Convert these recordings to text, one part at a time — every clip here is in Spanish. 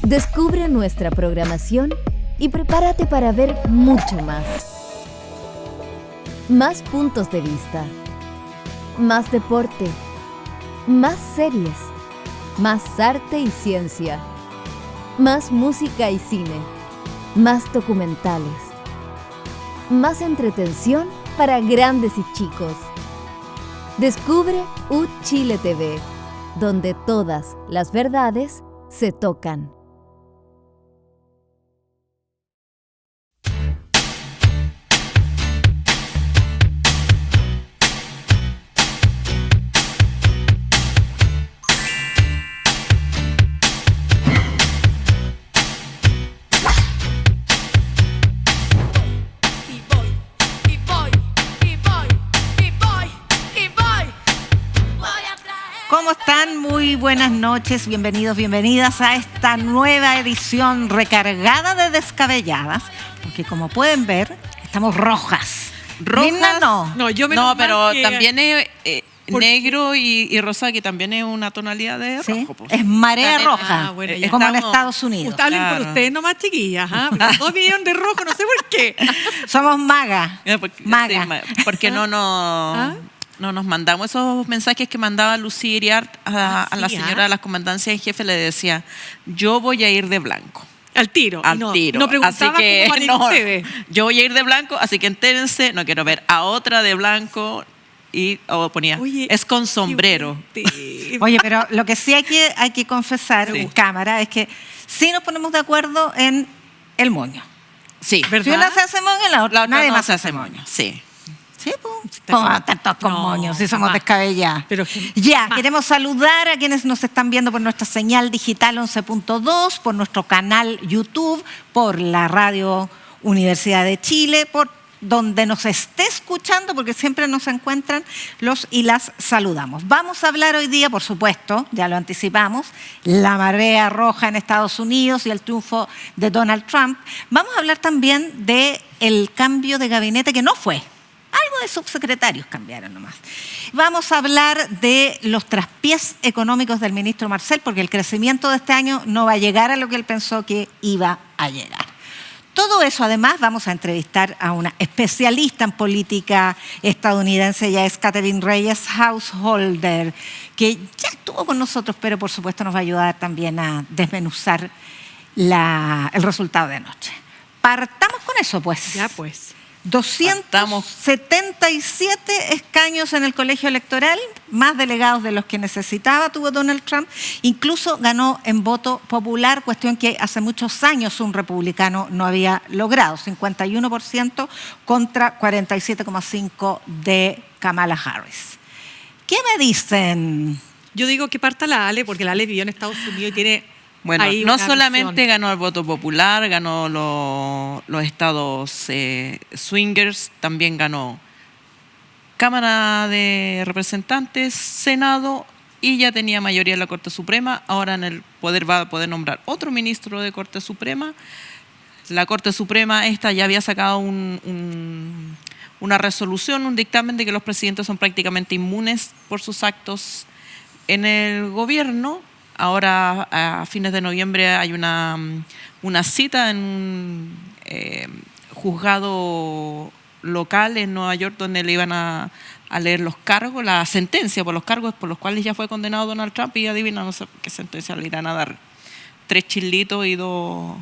Descubre nuestra programación y prepárate para ver mucho más. Más puntos de vista, más deporte, más series, más arte y ciencia, más música y cine, más documentales, más entretención para grandes y chicos. Descubre UChile TV, donde todas las verdades se tocan. ¿Cómo están? Muy buenas noches, bienvenidos, bienvenidas a esta nueva edición recargada de descabelladas, porque como pueden ver, estamos rojas. ¿Rojas? No, No, pero también es negro y rosa, que también es una tonalidad de ¿sí? rojo. Pues. Es marea También, roja, bueno, como en estamos- Estados Unidos. Usted hablen Claro. por ustedes nomás, chiquillas, ¿ah? Porque todos vinieron de rojo, no sé por qué. Somos magas. Porque, Maga. sí, porque no nos mandamos esos mensajes que mandaba Lucía Iriart a la sí, señora de las comandancias en jefe. Le decía, yo voy a ir de blanco. Al tiro. Al no, tiro. No preguntaba así que cómo van a ir ustedes. yo voy a ir de blanco, así que entérense, no quiero ver a otra de blanco. Y ponía, Oye, es con sombrero. Oye, pero lo que sí hay que confesar en cámara es que sí nos ponemos de acuerdo en el moño. Sí, Si una se hace moño, la otra la otra nadie no más se hace moño. Sí. Sí, pues. ¿Cómo están todos con No, moños si somos jamás. descabelladas? Pero ya, jamás. queremos saludar a quienes nos están viendo por nuestra señal digital 11.2, por nuestro canal YouTube, por la radio Universidad de Chile, por donde nos esté escuchando, porque siempre nos encuentran los y las saludamos. Vamos a hablar hoy día, por supuesto, ya lo anticipamos, la marea roja en Estados Unidos y el triunfo de Donald Trump. Vamos a hablar también del cambio de gabinete que no fue. Algo de subsecretarios cambiaron nomás. Vamos a hablar de los traspiés económicos del ministro Marcel, porque el crecimiento de este año no va a llegar a lo que él pensó que iba a llegar. Todo eso, además, vamos a entrevistar a una especialista en política estadounidense, ya es Catherine Reyes Householder, que ya estuvo con nosotros, pero por supuesto nos va a ayudar también a desmenuzar el resultado de anoche. Partamos con eso, pues. Ya, pues. 277 escaños en el colegio electoral, más delegados de los que necesitaba tuvo Donald Trump. Incluso ganó en voto popular, cuestión que hace muchos años un republicano no había logrado, 51% contra 47,5% de Kamala Harris. ¿Qué me dicen? Yo digo que parta la Ale, porque la Ale vivió en Estados Unidos y tiene Bueno, ahí no una solamente visión. ganó el voto popular, ganó los estados swingers, también ganó Cámara de Representantes, Senado, y ya tenía mayoría en la Corte Suprema. Ahora en el poder va a poder nombrar otro ministro de Corte Suprema. La Corte Suprema ya había sacado una resolución, un dictamen de que los presidentes son prácticamente inmunes por sus actos en el gobierno. Ahora, a fines de noviembre, hay una cita en un juzgado local en Nueva York donde le iban a leer los cargos, la sentencia por los cargos por los cuales ya fue condenado Donald Trump, y adivina, no sé qué sentencia le irán a dar. 3 chilitos y dos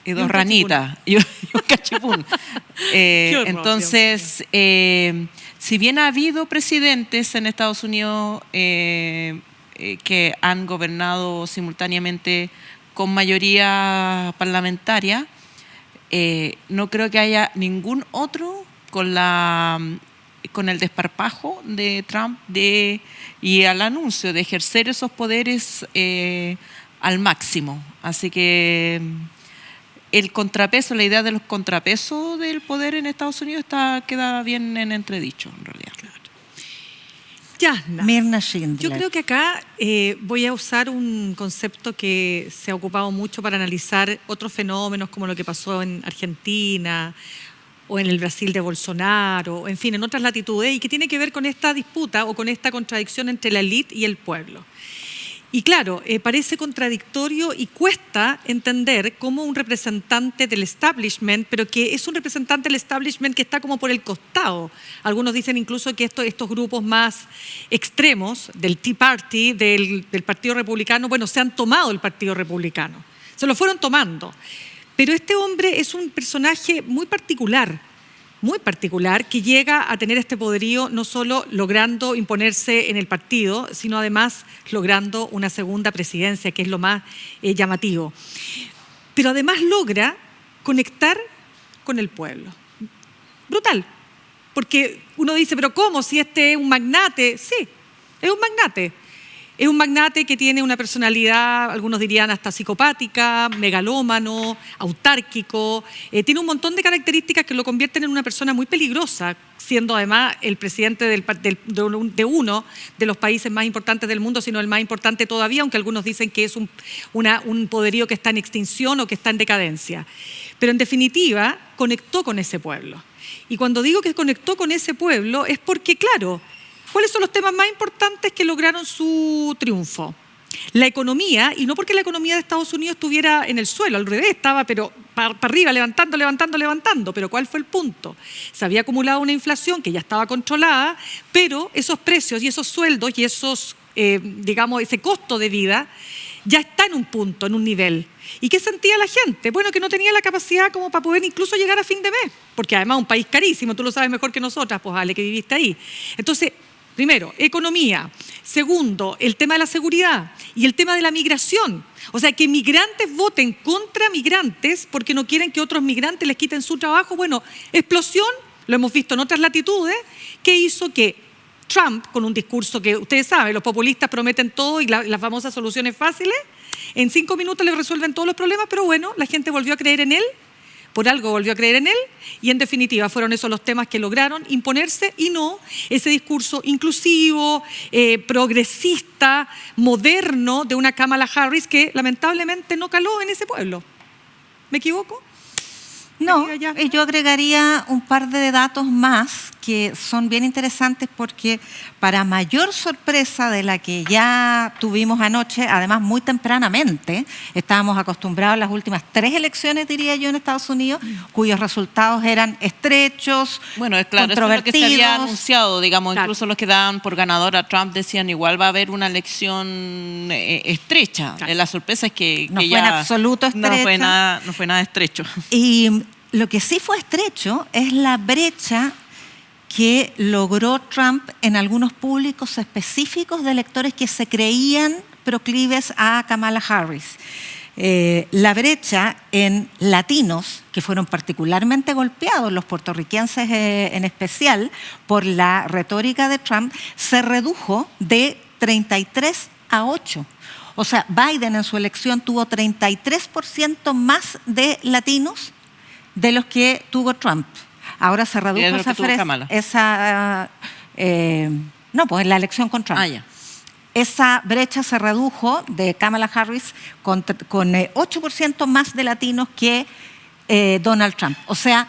un ranitas y un cachipún. horror, Entonces, si bien ha habido presidentes en Estados Unidos que han gobernado simultáneamente con mayoría parlamentaria, no creo que haya ningún otro con el desparpajo de Trump y al anuncio de ejercer esos poderes al máximo. Así que el contrapeso, la idea de los contrapesos del poder en Estados Unidos queda bien en entredicho, en realidad. Ya, Mirna Schindler. yo creo que acá voy a usar un concepto que se ha ocupado mucho para analizar otros fenómenos como lo que pasó en Argentina o en el Brasil de Bolsonaro, en fin, en otras latitudes, y que tiene que ver con esta disputa o con esta contradicción entre la élite y el pueblo. Y claro, parece contradictorio y cuesta entender cómo un representante del establishment, pero que es un representante del establishment que está como por el costado. Algunos dicen incluso que estos grupos más extremos del Tea Party, del Partido Republicano, bueno, se han tomado el Partido Republicano. Se lo fueron tomando. Pero este hombre es un personaje muy particular, que llega a tener este poderío no solo logrando imponerse en el partido, sino además logrando una segunda presidencia, que es lo más llamativo. Pero además logra conectar con el pueblo. Brutal. Porque uno dice, pero ¿cómo? Si este es un magnate. Sí, es un magnate. Es un magnate que tiene una personalidad, algunos dirían hasta psicopática, megalómano, autárquico. Tiene un montón de características que lo convierten en una persona muy peligrosa, siendo además el presidente de uno de los países más importantes del mundo, sino el más importante todavía, aunque algunos dicen que es un poderío que está en extinción o que está en decadencia. Pero en definitiva, conectó con ese pueblo. Y cuando digo que conectó con ese pueblo es porque, claro, ¿cuáles son los temas más importantes que lograron su triunfo? La economía, y no porque la economía de Estados Unidos estuviera en el suelo, al revés, estaba pero para arriba, levantando. Pero ¿cuál fue el punto? Se había acumulado una inflación que ya estaba controlada, pero esos precios y esos sueldos y esos, ese costo de vida ya está en un punto, en un nivel. ¿Y qué sentía la gente? Bueno, que no tenía la capacidad como para poder incluso llegar a fin de mes, porque además es un país carísimo, tú lo sabes mejor que nosotras, pues Ale, que viviste ahí. Entonces, primero, economía. Segundo, el tema de la seguridad y el tema de la migración. O sea, que migrantes voten contra migrantes porque no quieren que otros migrantes les quiten su trabajo. Bueno, explosión, lo hemos visto en otras latitudes, que hizo que Trump, con un discurso que ustedes saben, los populistas prometen todo y las famosas soluciones fáciles, en 5 minutos le resuelven todos los problemas, pero bueno, la gente volvió a creer en él. Por algo volvió a creer en él y en definitiva fueron esos los temas que lograron imponerse y no ese discurso inclusivo, progresista, moderno de una Kamala Harris que lamentablemente no caló en ese pueblo. ¿Me equivoco? No, yo agregaría un par de datos más que son bien interesantes porque para mayor sorpresa de la que ya tuvimos anoche, además muy tempranamente, estábamos acostumbrados a las últimas 3 elecciones, diría yo, en Estados Unidos, cuyos resultados eran estrechos, bueno, es claro, controvertidos. Eso es lo que se había anunciado, digamos, claro. Incluso los que daban por ganador a Trump decían igual va a haber una elección estrecha. Claro. La sorpresa es que No fue ya en absoluto estrecha. No fue nada estrecho. Y lo que sí fue estrecho es la brecha que logró Trump en algunos públicos específicos de electores que se creían proclives a Kamala Harris. La brecha en latinos, que fueron particularmente golpeados, los puertorriqueños en especial, por la retórica de Trump, se redujo de 33 a 8. O sea, Biden en su elección tuvo 33% más de latinos de los que tuvo Trump. Ahora se redujo en la elección con Trump. Esa brecha se redujo de Kamala Harris con 8% más de latinos que Donald Trump. O sea,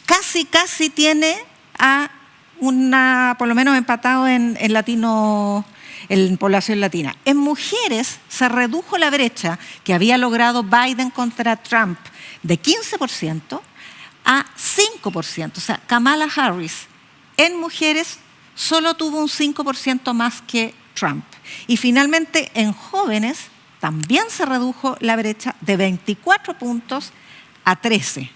casi tiene a por lo menos empatado en latino, en población latina. En mujeres se redujo la brecha que había logrado Biden contra Trump de 15% a 5%. O sea, Kamala Harris en mujeres solo tuvo un 5% más que Trump. Y finalmente en jóvenes también se redujo la brecha de 24 puntos a 13.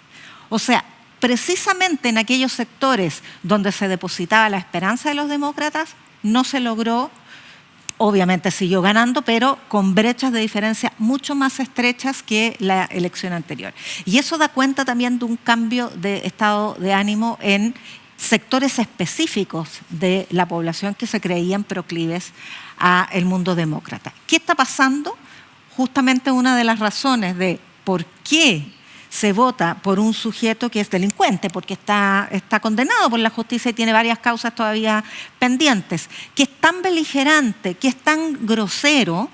O sea, precisamente en aquellos sectores donde se depositaba la esperanza de los demócratas, no se logró, obviamente siguió ganando, pero con brechas de diferencia mucho más estrechas que la elección anterior. Y eso da cuenta también de un cambio de estado de ánimo en sectores específicos de la población que se creían proclives al mundo demócrata. ¿Qué está pasando? Justamente una de las razones de por qué se vota por un sujeto que es delincuente, porque está condenado por la justicia y tiene varias causas todavía pendientes, que es tan beligerante, que es tan grosero,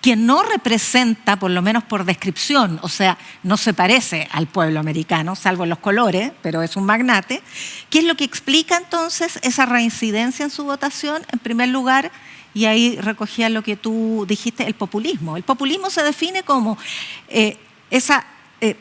que no representa, por lo menos por descripción, o sea, no se parece al pueblo americano, salvo en los colores, pero es un magnate. ¿Qué es lo que explica entonces esa reincidencia en su votación? En primer lugar, y ahí recogía lo que tú dijiste, el populismo. El populismo se define como esa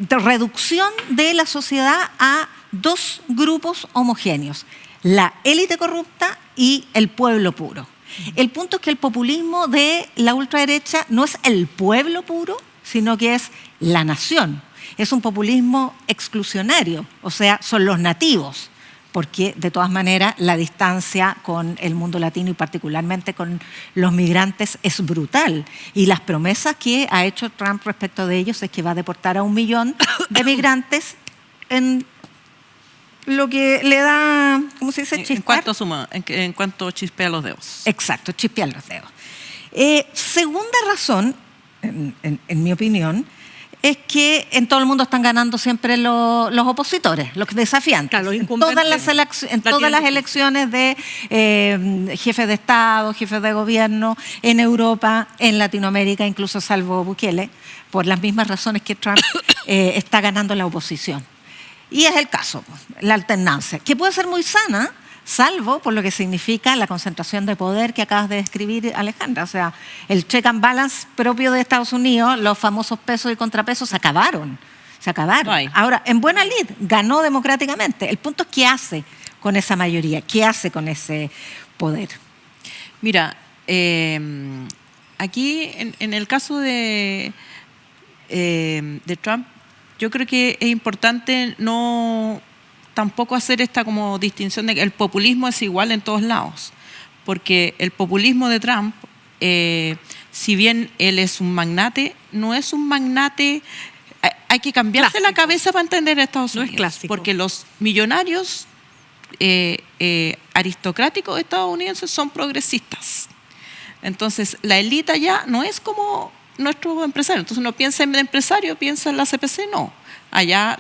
reducción de la sociedad a dos grupos homogéneos, la élite corrupta y el pueblo puro. El punto es que el populismo de la ultraderecha no es el pueblo puro, sino que es la nación. Es un populismo exclusionario, o sea, son los nativos, porque de todas maneras la distancia con el mundo latino y particularmente con los migrantes es brutal. Y las promesas que ha hecho Trump respecto de ellos es que va a deportar a 1 millón de migrantes en lo que le da, ¿cómo se dice? Chispear. En cuanto chispea los dedos. Exacto, chispear los dedos. Segunda razón, en mi opinión, es que en todo el mundo están ganando siempre los opositores, los desafiantes. Claro, en todas las elecciones de jefes de Estado, jefes de gobierno, en Europa, en Latinoamérica, incluso salvo Bukele, por las mismas razones que Trump está ganando la oposición. Y es el caso, la alternancia, que puede ser muy sana, salvo por lo que significa la concentración de poder que acabas de describir, Alejandra. O sea, el check and balance propio de Estados Unidos, los famosos pesos y contrapesos, se acabaron. Right. Ahora, en buena lid, ganó democráticamente. El punto es qué hace con esa mayoría, qué hace con ese poder. Mira, aquí en el caso de Trump, yo creo que es importante no tampoco hacer esta como distinción de que el populismo es igual en todos lados, porque el populismo de Trump, si bien él es un magnate, no es un magnate, hay que cambiarse clásico. La cabeza para entender a Estados Unidos, no es clásico. Porque los millonarios aristocráticos estadounidenses son progresistas. Entonces la élite allá no es como nuestro empresario. Entonces uno piensa en empresario, piensa en la CPC, no. Allá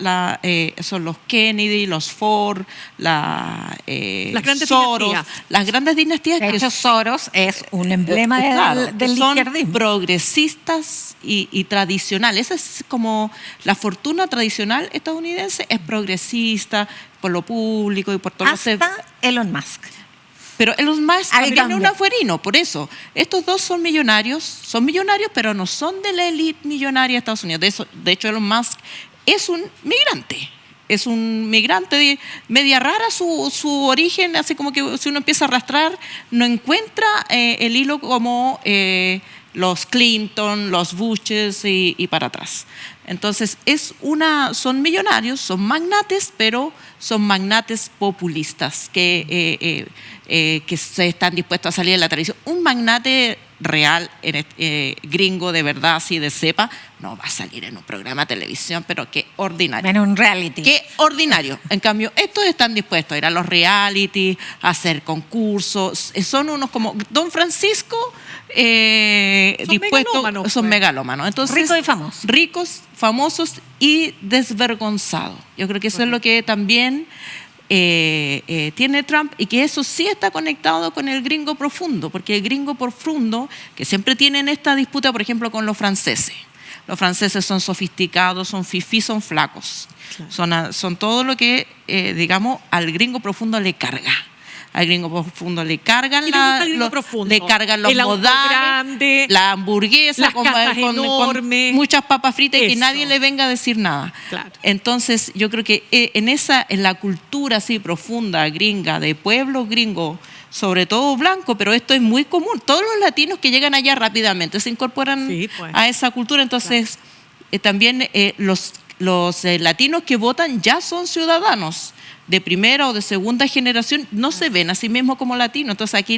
son los Kennedy, los Ford, las grandes Soros, dinastías. Las grandes dinastías. De hecho, Soros es un emblema del son izquierdismo. Progresistas y tradicionales. Esa es como la fortuna tradicional estadounidense, es progresista por lo público y por todo. Hasta Elon Musk. Pero Elon Musk también es un afuerino, por eso. Estos dos son millonarios, pero no son de la élite millonaria de Estados Unidos. De hecho, Elon Musk es un migrante. Es un migrante media rara su origen, así como que si uno empieza a arrastrar, no encuentra el hilo como los Clinton, los Bushes y para atrás. Entonces, son millonarios, son magnates, pero son magnates populistas que se están dispuestos a salir de la tradición. Un magnate real, gringo de verdad, así de cepa, no va a salir en un programa de televisión, pero qué ordinario. En un reality. Qué ordinario. En cambio, estos están dispuestos a ir a los reality, a hacer concursos. Son unos como Don Francisco, dispuestos, son megalómanos. Entonces, ricos y famosos. Ricos, famosos y desvergonzados. Yo creo que eso es lo que también tiene Trump, y que eso sí está conectado con el gringo profundo, porque el gringo profundo, que siempre tienen esta disputa, por ejemplo, con los franceses. Los franceses son sofisticados, son fifí, son flacos. Claro. Son todo lo que, digamos, al gringo profundo le carga. Al gringo profundo le cargan los modales, la hamburguesa con muchas papas fritas, y que nadie le venga a decir nada. Claro. Entonces yo creo que en la cultura así profunda gringa, de pueblos gringos, sobre todo blanco, pero esto es muy común. Todos los latinos que llegan allá rápidamente se incorporan a esa cultura. Entonces también los latinos que votan ya son ciudadanos de primera o de segunda generación, no se ven a sí mismos como latinos. Entonces aquí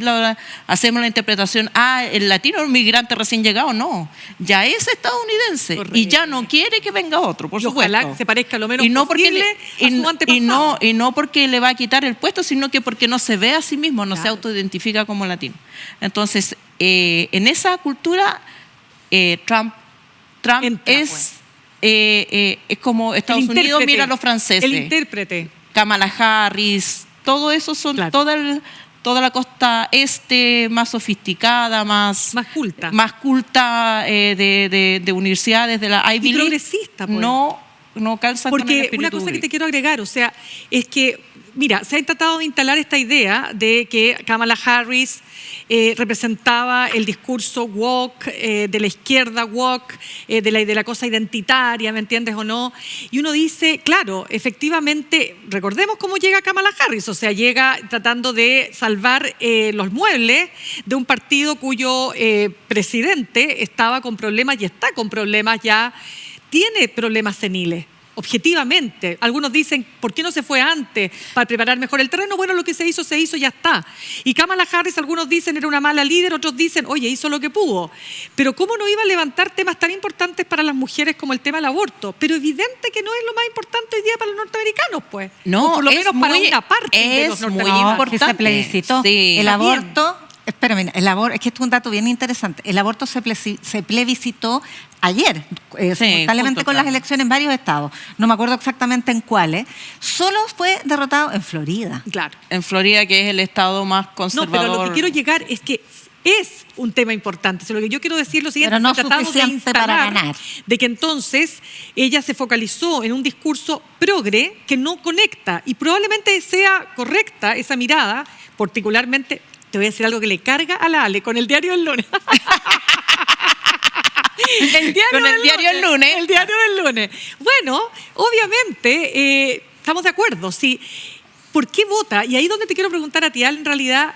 hacemos la interpretación, el latino es un migrante recién llegado. No, ya es estadounidense. Correcto. Y ya no quiere que venga otro, por supuesto. Ojalá que se parezca lo menos posible a su antepasado. Y no porque le va a quitar el puesto, sino que porque no se ve a sí mismo, no se autoidentifica como latino. Entonces, en esa cultura, Trump es como Estados Unidos mira a los franceses. El intérprete. Kamala Harris, todo eso son toda la costa este, más sofisticada, más culta de universidades de la Ivy League. Progresista, pues. No calza con el espíritu. Porque una cosa que te quiero agregar, o sea, es que mira, se ha tratado de instalar esta idea de que Kamala Harris representaba el discurso woke, de la izquierda woke, de la cosa identitaria, ¿me entiendes o no? Y uno dice, claro, efectivamente, recordemos cómo llega Kamala Harris, o sea, llega tratando de salvar los muebles de un partido cuyo presidente estaba con problemas y está con problemas ya, tiene problemas seniles. Objetivamente, algunos dicen, ¿por qué no se fue antes para preparar mejor el terreno? Bueno, lo que se hizo, ya está. Y Kamala Harris, algunos dicen, era una mala líder, otros dicen, oye, hizo lo que pudo. Pero ¿cómo no iba a levantar temas tan importantes para las mujeres como el tema del aborto? Pero evidente que no es lo más importante hoy día para los norteamericanos, pues. No, o por lo menos para una parte de los norteamericanos. muy importante. Se plebiscitó. Sí. El aborto, espérame, es que esto es un dato bien interesante. El aborto se plebiscitó ayer, simultáneamente con las elecciones en varios estados. No me acuerdo exactamente en cuáles. Solo fue derrotado en Florida. Claro. En Florida, que es el estado más No, conservador. pero lo que quiero llegar es que es un tema importante. O sea, lo que yo quiero decir es lo siguiente, pero no tratamos de suficiente instalar para ganar. de que entonces ella se focalizó en un discurso progre que no conecta, y probablemente sea correcta esa mirada, particularmente, te voy a decir algo que le carga a la Ale, con el diario del lunes. El diario del lunes. Bueno, obviamente, estamos de acuerdo. Sí. ¿Por qué vota? Y ahí es donde te quiero preguntar a ti, Al, en realidad,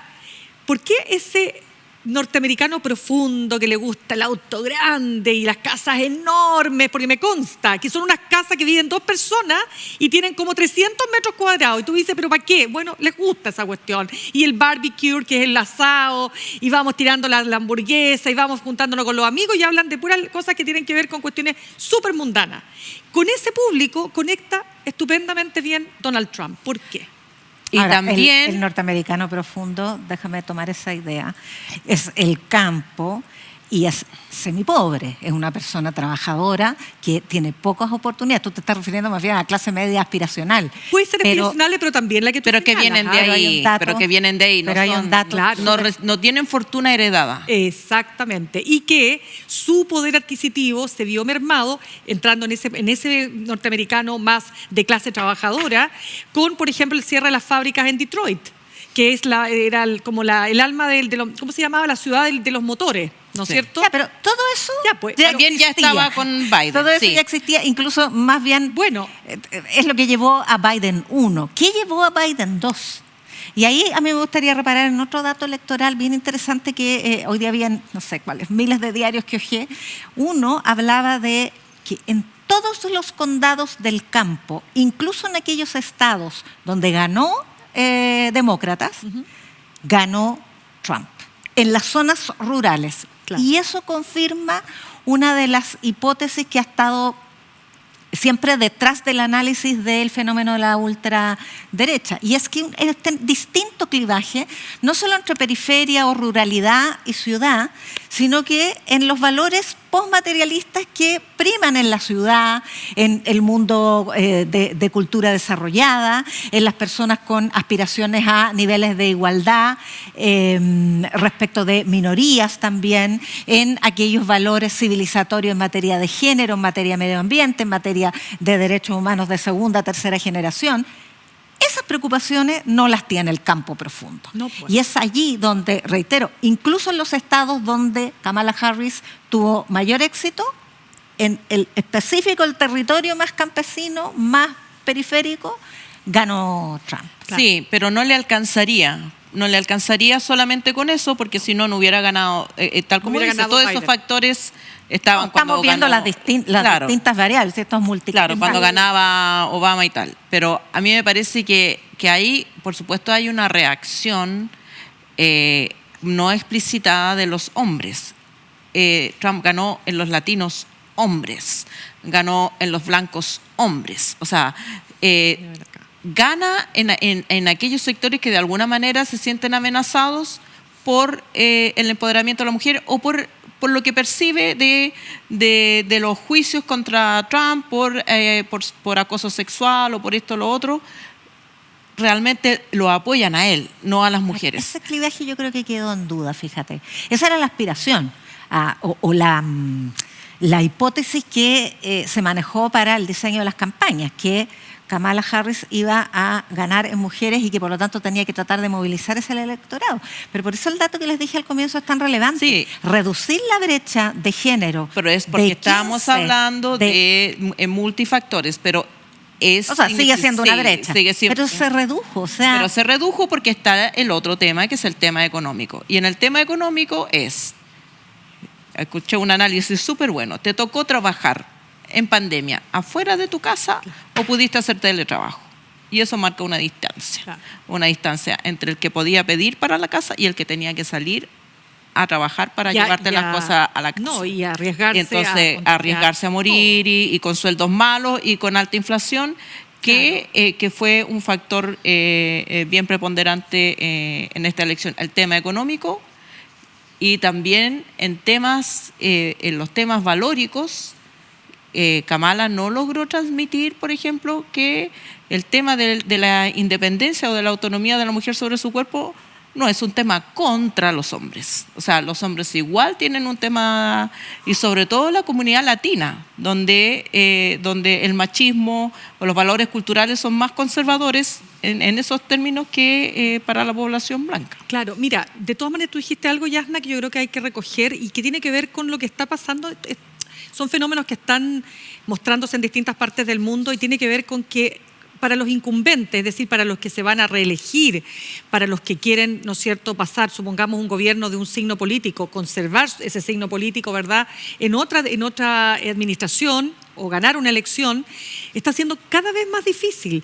¿por qué ese norteamericano profundo que le gusta el auto grande y las casas enormes? Porque me consta que son unas casas que viven 2 personas y tienen como 300 metros cuadrados. Y tú dices, ¿pero para qué? Bueno, les gusta esa cuestión. Y el barbecue, que es el asado, y vamos tirando la hamburguesa, y vamos juntándonos con los amigos, y hablan de puras cosas que tienen que ver con cuestiones súper mundanas. Con ese público conecta estupendamente bien Donald Trump. ¿Por qué? Y Ahora, también el norteamericano profundo, déjame tomar esa idea, es el campo y es semipobre, es una persona trabajadora que tiene pocas oportunidades. Tú te estás refiriendo más bien a la clase media aspiracional. Puede ser aspiracional, pero también la que tú pero que señalas, vienen de ahí, pero que vienen de ahí, no pero hay son- un dato, claro. no tienen fortuna heredada. Exactamente. Y que su poder adquisitivo se vio mermado entrando en ese norteamericano más de clase trabajadora, con, por ejemplo, el cierre de las fábricas en Detroit, que es como el alma ¿cómo se llamaba? La ciudad de los motores, ¿no es Sí. cierto? Ya, pero todo eso Ya, pues, También ya existía. estaba con Biden. Todo eso sí. ya existía, incluso más bien, Bueno. es lo que llevó a Biden 1. ¿Qué llevó a Biden 2? Y ahí a mí me gustaría reparar en otro dato electoral bien interesante que hoy día habían, no sé cuáles, miles de diarios que hojeé. Uno hablaba de que en todos los condados del campo, incluso en aquellos estados donde ganó demócratas, ganó Trump. En las zonas rurales. Claro. Y eso confirma una de las hipótesis que ha estado siempre detrás del análisis del fenómeno de la ultraderecha. Y es que este distinto clivaje, no solo entre periferia o ruralidad y ciudad, sino que en los valores postmaterialistas que priman en la ciudad, en el mundo de cultura desarrollada, en las personas con aspiraciones a niveles de igualdad, respecto de minorías también, en aquellos valores civilizatorios en materia de género, en materia de medio ambiente, en materia de derechos humanos de segunda, tercera generación. Esas preocupaciones no las tiene el campo profundo. No, pues. Y es allí donde, reitero, incluso en los estados donde Kamala Harris tuvo mayor éxito, en el específico, el territorio más campesino, más periférico, ganó Trump. Claro. Sí, pero no le alcanzaría. No le alcanzaría solamente con eso, porque si no hubiera ganado, tal como Hubiera dice, ganado todos Biden. esos factores estaban cuando Estamos viendo ganó- las Claro. distintas variables, estos múltiples. Claro, cuando ganaba Obama y tal. Pero a mí me parece que ahí, por supuesto, hay una reacción no explicitada de los hombres. Trump ganó en los latinos hombres, ganó en los blancos hombres. O sea, gana en aquellos sectores que de alguna manera se sienten amenazados por el empoderamiento de la mujer o por lo que percibe de los juicios contra Trump por acoso sexual o por esto o lo otro. Realmente lo apoyan a él, no a las mujeres. Ese clivaje yo creo que quedó en duda, fíjate. Esa era la aspiración, la hipótesis que se manejó para el diseño de las campañas, que Kamala Harris iba a ganar en mujeres y que por lo tanto tenía que tratar de movilizar ese electorado. Pero por eso el dato que les dije al comienzo es tan relevante. Sí. Reducir la brecha de género. Pero es porque de estamos 15 hablando de multifactores, pero o sea, sigue siendo una brecha. Pero se redujo. Pero se redujo porque está el otro tema, que es el tema económico. Y en el tema económico escuché un análisis súper bueno, te tocó trabajar en pandemia afuera de tu casa o pudiste hacer teletrabajo. Y eso marca una distancia. Una distancia entre el que podía pedir para la casa y el que tenía que salir a trabajar para llevarte las cosas a la casa. No, y arriesgarse. Y entonces arriesgarse a morir y con sueldos malos y con alta inflación, que fue un factor bien preponderante en esta elección. El tema económico y también en los temas valóricos. Kamala no logró transmitir, por ejemplo, que el tema de la independencia o de la autonomía de la mujer sobre su cuerpo no es un tema contra los hombres. O sea, los hombres igual tienen un tema, y sobre todo la comunidad latina, donde el machismo o los valores culturales son más conservadores en esos términos que para la población blanca. Claro, mira, de todas maneras tú dijiste algo, Yasna, que yo creo que hay que recoger y que tiene que ver con lo que está pasando. Son fenómenos que están mostrándose en distintas partes del mundo y tiene que ver con que para los incumbentes, es decir, para los que se van a reelegir, para los que quieren, ¿no es cierto?, pasar, supongamos, un gobierno de un signo político, conservar ese signo político, ¿verdad?, en otra administración o ganar una elección, está siendo cada vez más difícil.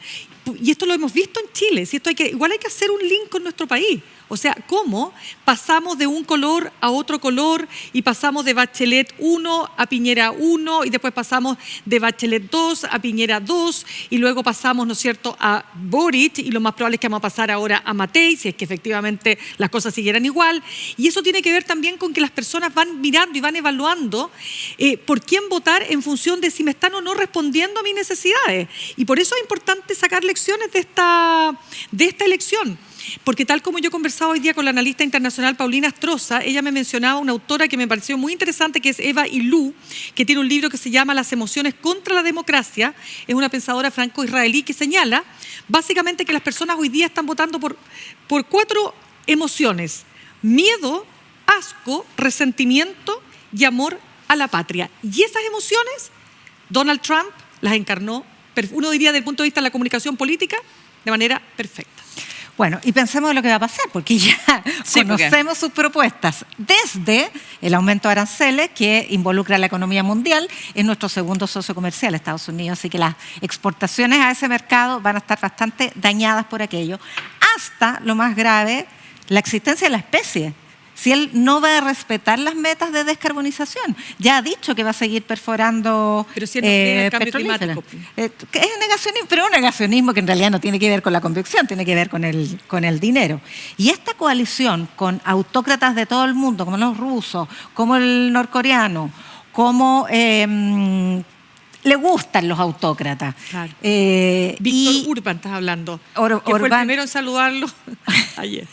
Y esto lo hemos visto en Chile. ¿Sí? Igual hay que hacer un link con nuestro país. O sea, ¿cómo pasamos de un color a otro color y pasamos de Bachelet 1 a Piñera 1 y después pasamos de Bachelet 2 a Piñera 2 y luego pasamos, ¿no es cierto?, a Boric y lo más probable es que vamos a pasar ahora a Matei, si es que efectivamente las cosas siguieran igual. Y eso tiene que ver también con que las personas van mirando y van evaluando por quién votar en función de si me están o no respondiendo a mis necesidades. Y por eso es importante sacar lecciones de esta elección. Porque tal como yo conversaba hoy día con la analista internacional Paulina Astroza, ella me mencionaba una autora que me pareció muy interesante, que es Eva Ilú, que tiene un libro que se llama Las emociones contra la democracia. Es una pensadora franco-israelí que señala básicamente que las personas hoy día están votando por 4 emociones: miedo, asco, resentimiento y amor a la patria. Y esas emociones Donald Trump las encarnó, uno diría desde el punto de vista de la comunicación política, de manera perfecta. Bueno, y pensemos en lo que va a pasar, porque ya conocemos sus propuestas. Desde el aumento de aranceles, que involucra a la economía mundial, es nuestro segundo socio comercial, Estados Unidos, así que las exportaciones a ese mercado van a estar bastante dañadas por aquello, hasta lo más grave, la existencia de la especie. Si él no va a respetar las metas de descarbonización, ya ha dicho que va a seguir perforando. Pero si él no tiene el cambio climático. Es un negacionismo, pero un negacionismo que en realidad no tiene que ver con la convicción, tiene que ver con el dinero. Y esta coalición con autócratas de todo el mundo, como los rusos, como el norcoreano, como le gustan los autócratas. Claro. Víctor Orbán estás hablando. Que fue el primero en saludarlo ayer.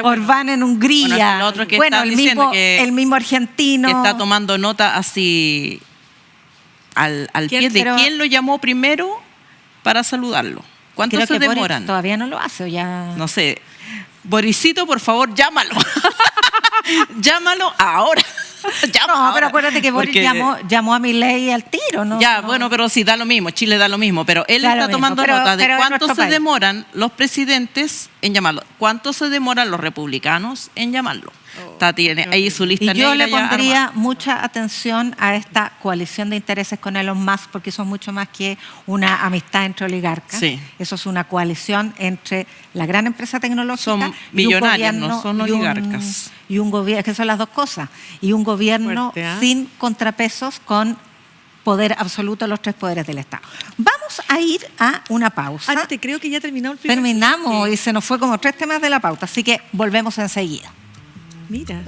Orbán en Hungría. Bueno, el mismo argentino. Que está tomando nota así al pie de quién lo llamó primero para saludarlo. ¿Cuánto se demoran? Boris todavía no lo hace o ya. No sé. Borisito, por favor, llámalo. Llámalo ahora. No, pero acuérdate que Boris llamó a Milei al tiro, ¿no? Ya, bueno, pero sí, da lo mismo, Chile da lo mismo, pero él está tomando nota de cuánto se demoran los presidentes en llamarlo, cuánto se demoran los republicanos en llamarlo. Tiene ahí su lista negra. Y yo le pondría mucha atención a esta coalición de intereses con Elon Musk, porque eso es mucho más que una amistad entre oligarcas. Sí. Eso es una coalición entre la gran empresa tecnológica. Son millonarios, no son oligarcas. Y un gobierno, que son las dos cosas. Y un gobierno sin contrapesos, con poder absoluto de los 3 poderes del Estado. Vamos a ir a una pausa. Te creo que ya terminó el primer. Terminamos y se nos fue como 3 temas de la pauta, así que volvemos enseguida. Mira.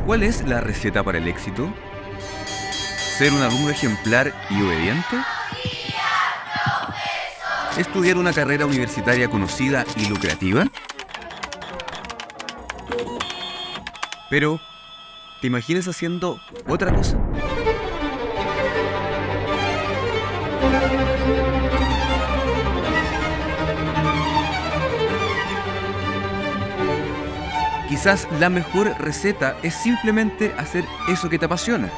¿Cuál es la receta para el éxito? ¿Ser un alumno ejemplar y obediente? ¿Estudiar una carrera universitaria conocida y lucrativa? Pero, ¿te imaginas haciendo otra cosa? Quizás la mejor receta es simplemente hacer eso que te apasiona.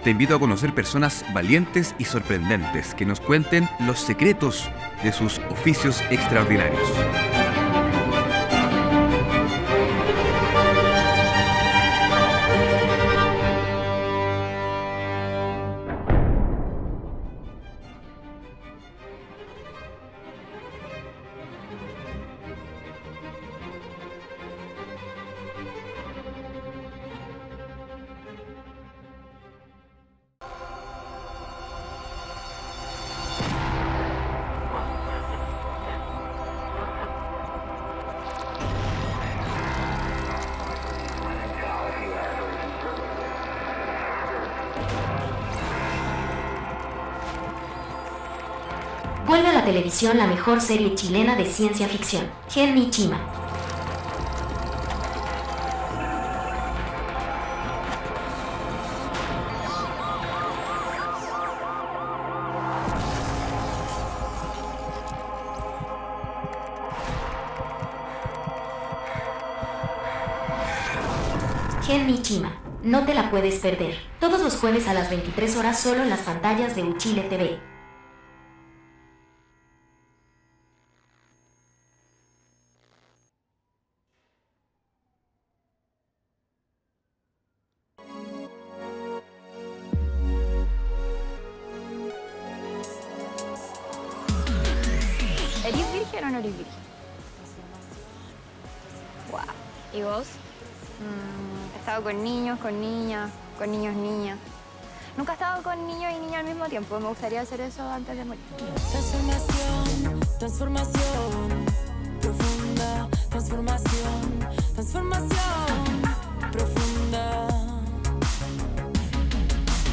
Te invito a conocer personas valientes y sorprendentes que nos cuenten los secretos de sus oficios extraordinarios. Vuelve a la televisión la mejor serie chilena de ciencia ficción, Gen Nichima. Gen Nichima, no te la puedes perder. Todos los jueves a las 23 horas solo en las pantallas de Uchile TV. ¿Eres virgen o no eres virgen? Wow. ¿Y vos? He estado con niños, con niñas, con niños, niñas. Nunca he estado con niños y niñas al mismo tiempo. Me gustaría hacer eso antes de morir. Transformación, transformación profunda, transformación, transformación profunda.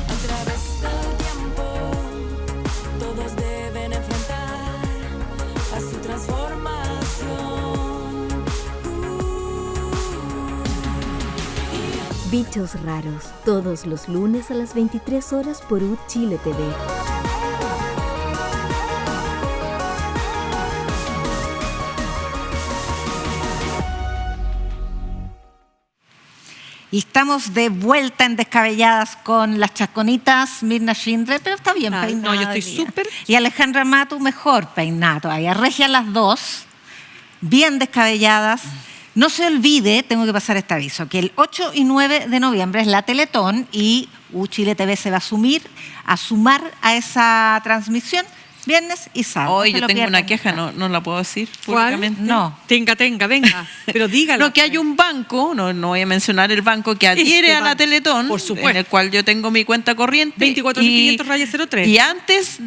A través del tiempo, todos deben enfrentar a su transformación. Bichos raros, todos los lunes a las 23 horas por Uchile TV. Y estamos de vuelta en Descabelladas con las chasconitas Mirna Schindler, pero está bien peinada. No, yo estoy hoy día. súper. Y Alejandra Matu, mejor peinada todavía. Regia las dos, bien descabelladas. No se olvide, tengo que pasar este aviso, que el 8 y 9 de noviembre es la Teletón y Uchile TV se va a sumar a esa transmisión viernes y sábado. Hoy No se yo lo tengo una pierdan. queja, no la puedo decir ¿Cuál? públicamente. No. Tenga, venga. Pero dígalo. No, que hay un banco, no voy a mencionar el banco, que adhiere Este a la banco, Teletón, por supuesto. en el cual yo tengo mi cuenta corriente. 24.500-03. Y antes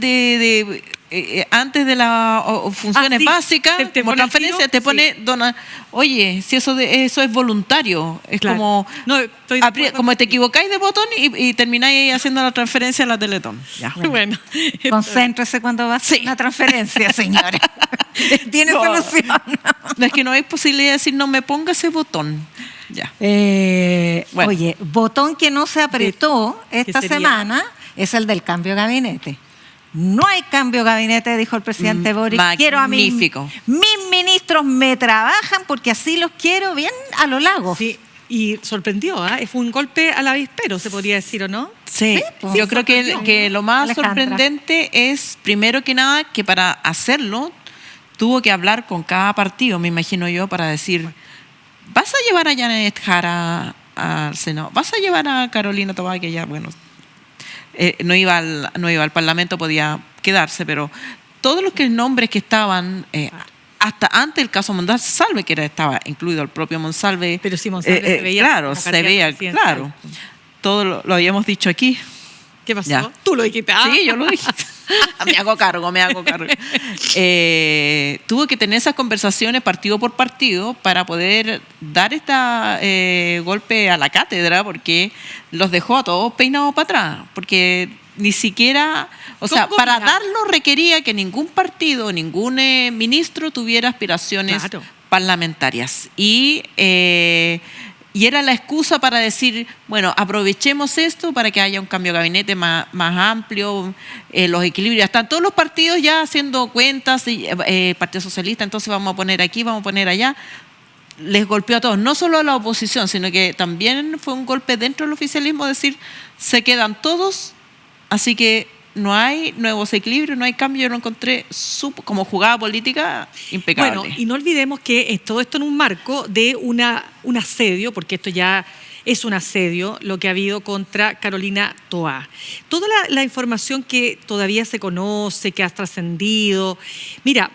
antes de las funciones sí. básicas, Te como pone el transferencia, tiro, te pone, sí. dona, oye, si eso es voluntario, es Claro. como, No, estoy de acuerdo. como te equivocáis de botón y termináis haciendo la transferencia a la Teletón. Ya. Bueno. Concéntrese cuando va a hacer una transferencia, señora. Tiene No. solución. No, es que no hay posibilidad de decir, no me ponga ese botón. Ya. Bueno. Oye, botón que no se apretó esta sería? semana es el del cambio de gabinete. No hay cambio de gabinete, dijo el presidente Boric. Quiero a Magnífico. mis ministros me trabajan porque así los quiero bien a lo largo. Sí, y sorprendió, ¿ah? Fue un golpe al avispero, se podría decir, ¿o no? Sí, pues, yo creo que lo más Alejandra. sorprendente es, primero que nada, que para hacerlo tuvo que hablar con cada partido, me imagino yo, para decir, ¿vas a llevar a Janet Jara al Senado? ¿Vas a llevar a Carolina Tobar, que ya, bueno, no iba al Parlamento, podía quedarse, pero todos los nombres que estaban, hasta antes del caso Monsalve, que estaba incluido el propio Monsalve. Pero sí, Monsalve se veía claro, como se candidato veía, presidencial. claro. Todo lo habíamos dicho aquí. ¿Qué pasó? Ya. Tú lo dijiste. Ah. Sí, yo lo dije. Me hago cargo. Tuvo que tener esas conversaciones partido por partido para poder dar este golpe a la cátedra, porque los dejó a todos peinados para atrás. Porque ni siquiera, o sea, ¿Cómo para combina? darlo requería que ningún partido, ningún ministro tuviera aspiraciones Claro. parlamentarias. Y Y era la excusa para decir, bueno, aprovechemos esto para que haya un cambio de gabinete más amplio, los equilibrios. Están todos los partidos ya haciendo cuentas, Partido Socialista, entonces vamos a poner aquí, vamos a poner allá. Les golpeó a todos, no solo a la oposición, sino que también fue un golpe dentro del oficialismo, decir, se quedan todos, así que no hay nuevos equilibrios, no hay cambio. Yo lo encontré como jugada política impecable. Bueno, y no olvidemos que todo esto en un marco de un asedio, porque esto ya es un asedio, lo que ha habido contra Carolina Toá. Toda la información que todavía se conoce, que ha trascendido. Mira,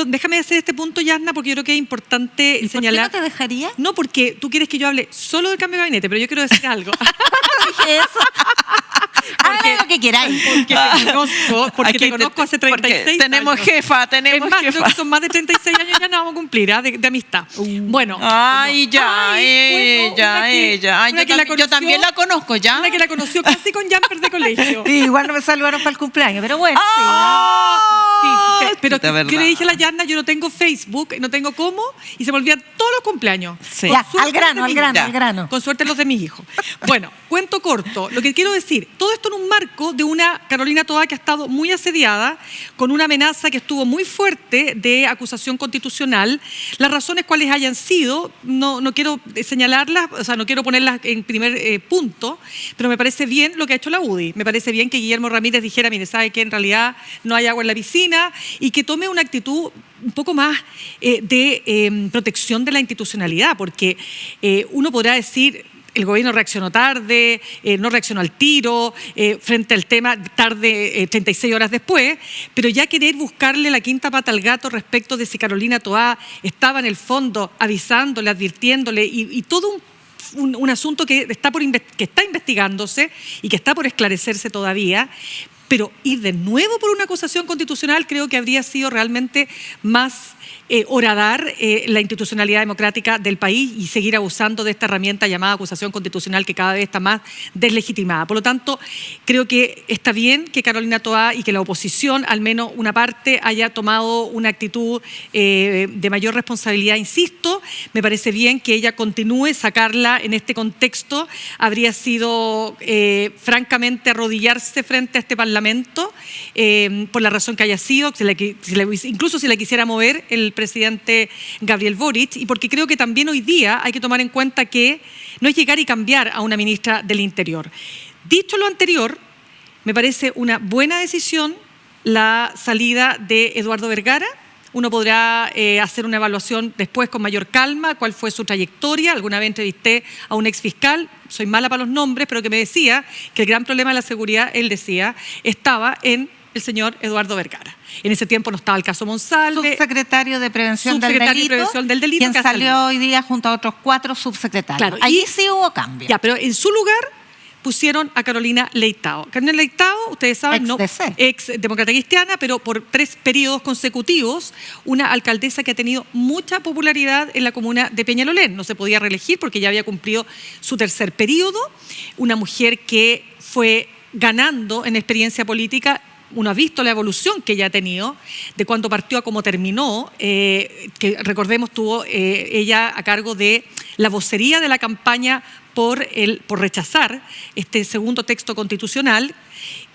déjame hacer este punto, Yasna, porque yo creo que es importante señalar. ¿Por qué no te dejaría? No, porque tú quieres que yo hable solo del cambio de gabinete, pero yo quiero decir algo. Dije eso. Hagan lo que queráis. Porque te conozco hace 36 tenemos años. Tenemos Es más, jefa. creo que son más de 36 años ya no vamos a cumplir, de amistad. Bueno. Ay, ella. Yo también la conozco, ¿ya? Una que la conoció casi con jumper de colegio. Sí, igual no me saludaron para el cumpleaños, pero bueno. Sí, pero yo le dije a la Yarna, yo no tengo Facebook, no tengo cómo, y se me olvidan todos los cumpleaños. Sí. Ya, Con suerte al grano. Con suerte los de mis hijos. Bueno, cuento corto. Lo que quiero decir, todo esto en un marco de una Carolina Toá que ha estado muy asediada, con una amenaza que estuvo muy fuerte de acusación constitucional. Las razones cuales hayan sido, no quiero señalarlas, o sea, no quiero ponerlas en primer punto, pero me parece bien lo que ha hecho la UDI. Me parece bien que Guillermo Ramírez dijera, mire, sabe que en realidad no hay agua en la piscina, y que tome una actitud un poco más de protección de la institucionalidad, porque uno podrá decir, el gobierno reaccionó tarde, no reaccionó al tiro, frente al tema tarde, 36 horas después, pero ya querer buscarle la quinta pata al gato respecto de si Carolina Toá estaba en el fondo avisándole, advirtiéndole, y todo un asunto que está investigándose y que está por esclarecerse todavía. Pero ir de nuevo por una acusación constitucional creo que habría sido realmente más horadar la institucionalidad democrática del país y seguir abusando de esta herramienta llamada acusación constitucional que cada vez está más deslegitimada. Por lo tanto, creo que está bien que Carolina Toá y que la oposición, al menos una parte, haya tomado una actitud de mayor responsabilidad, insisto. Me parece bien que ella continúe, sacarla en este contexto habría sido francamente arrodillarse frente a este Parlamento por la razón que haya sido, incluso si la quisiera mover el presidente Gabriel Boric, y porque creo que también hoy día hay que tomar en cuenta que no es llegar y cambiar a una ministra del Interior. Dicho lo anterior, me parece una buena decisión la salida de Eduardo Vergara. Uno podrá hacer una evaluación después con mayor calma, cuál fue su trayectoria. Alguna vez entrevisté a un exfiscal, soy mala para los nombres, pero que me decía que el gran problema de la seguridad, él decía, estaba en el señor Eduardo Vergara. En ese tiempo no estaba el caso Monsalve. Subsecretario de Prevención del Delito, quien salió hoy día junto a otros 4 subsecretarios. Claro, allí sí hubo cambio. Ya, pero en su lugar pusieron a Carolina Leitao. Carolina Leitao, ustedes saben, ex demócrata cristiana, pero por 3 periodos consecutivos, una alcaldesa que ha tenido mucha popularidad en la comuna de Peñalolén. No se podía reelegir porque ya había cumplido su 3er periodo. Una mujer que fue ganando en experiencia política. Uno ha visto la evolución que ella ha tenido, de cuando partió a cómo terminó, que recordemos tuvo ella a cargo de la vocería de la campaña por rechazar este segundo texto constitucional,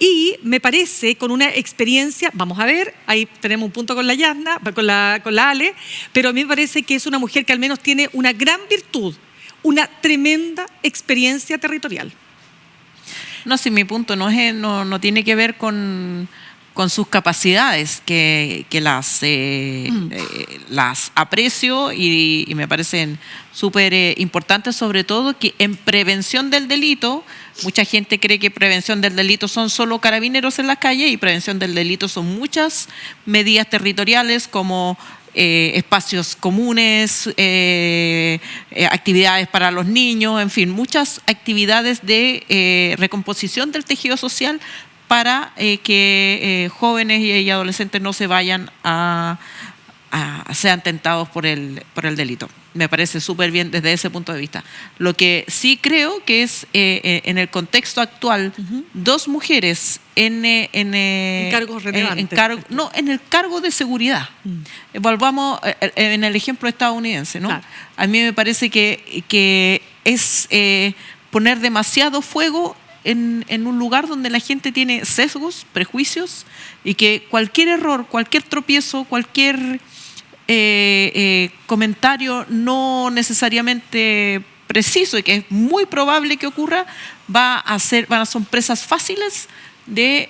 y me parece con una experiencia, vamos a ver, ahí tenemos un punto con la Yasna, con la Ale, pero a mí me parece que es una mujer que al menos tiene una gran virtud, una tremenda experiencia territorial. No, sí, mi punto no tiene que ver con sus capacidades, que las aprecio y me parecen súper importantes, sobre todo que en prevención del delito, mucha gente cree que prevención del delito son solo carabineros en las calles, y prevención del delito son muchas medidas territoriales como espacios comunes, actividades para los niños, en fin, muchas actividades de recomposición del tejido social para que jóvenes y adolescentes no se vayan a sean tentados por el delito. Me parece súper bien desde ese punto de vista. Lo que sí creo que es en el contexto actual, dos mujeres en cargos relevantes. En el cargo de seguridad. Volvamos en el ejemplo estadounidense, ¿no? Claro. A mí me parece que es poner demasiado fuego en un lugar donde la gente tiene sesgos, prejuicios, y que cualquier error, cualquier tropiezo, cualquier comentario no necesariamente preciso y que es muy probable que ocurra, son presas fáciles de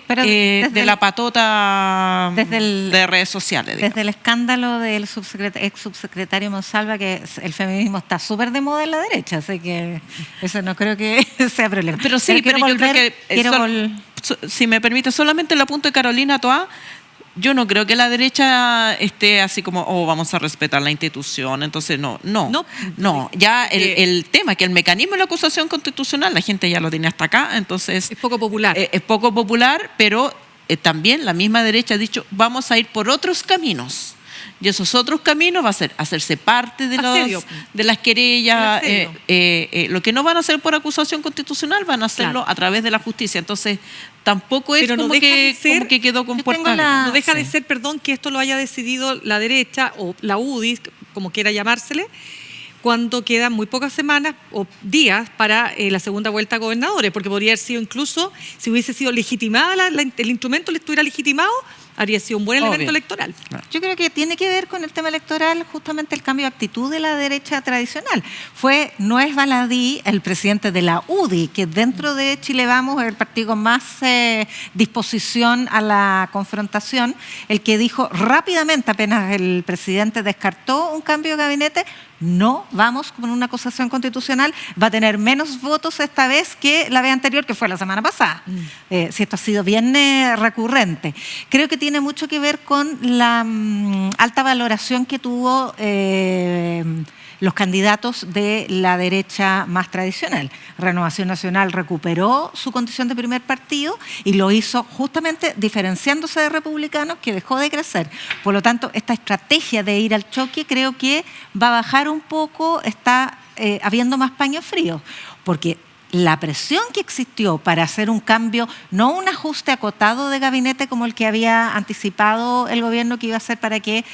la patota de redes sociales. Desde el escándalo del ex subsecretario Monsalva, que el feminismo está súper de moda en la derecha, así que eso no creo que sea problema. Pero sí, pero yo creo que, si me permite, solamente el apunte de Carolina Toá. Yo no creo que la derecha esté así como, vamos a respetar la institución, entonces no. Ya el tema, que el mecanismo de la acusación constitucional, la gente ya lo tiene hasta acá, entonces... Es poco popular. Es poco popular, pero también la misma derecha ha dicho, vamos a ir por otros caminos. Y esos otros caminos va a ser hacerse parte de las querellas. Lo que no van a hacer por acusación constitucional van a hacerlo a través de la justicia. Entonces, tampoco es como que quedó con puertas. No deja de ser, que esto lo haya decidido la derecha o la UDI, como quiera llamársele, cuando quedan muy pocas semanas o días para la segunda vuelta a gobernadores, porque podría haber sido incluso, si hubiese sido legitimada, el instrumento le estuviera legitimado, habría sido un buen elemento electoral. Yo creo que tiene que ver con el tema electoral justamente el cambio de actitud de la derecha tradicional. No es Baladí, el presidente de la UDI, que dentro de Chile Vamos es el partido con más disposición a la confrontación, el que dijo rápidamente, apenas el presidente descartó un cambio de gabinete, no vamos con una acusación constitucional, va a tener menos votos esta vez que la vez anterior, que fue la semana pasada. Si esto ha sido bien recurrente. Creo que tiene mucho que ver con la alta valoración que tuvo los candidatos de la derecha más tradicional. Renovación Nacional recuperó su condición de primer partido y lo hizo justamente diferenciándose de Republicanos, que dejó de crecer. Por lo tanto, esta estrategia de ir al choque creo que va a bajar un poco, está habiendo más paños fríos, porque la presión que existió para hacer un cambio, no un ajuste acotado de gabinete como el que había anticipado el gobierno que iba a hacer para que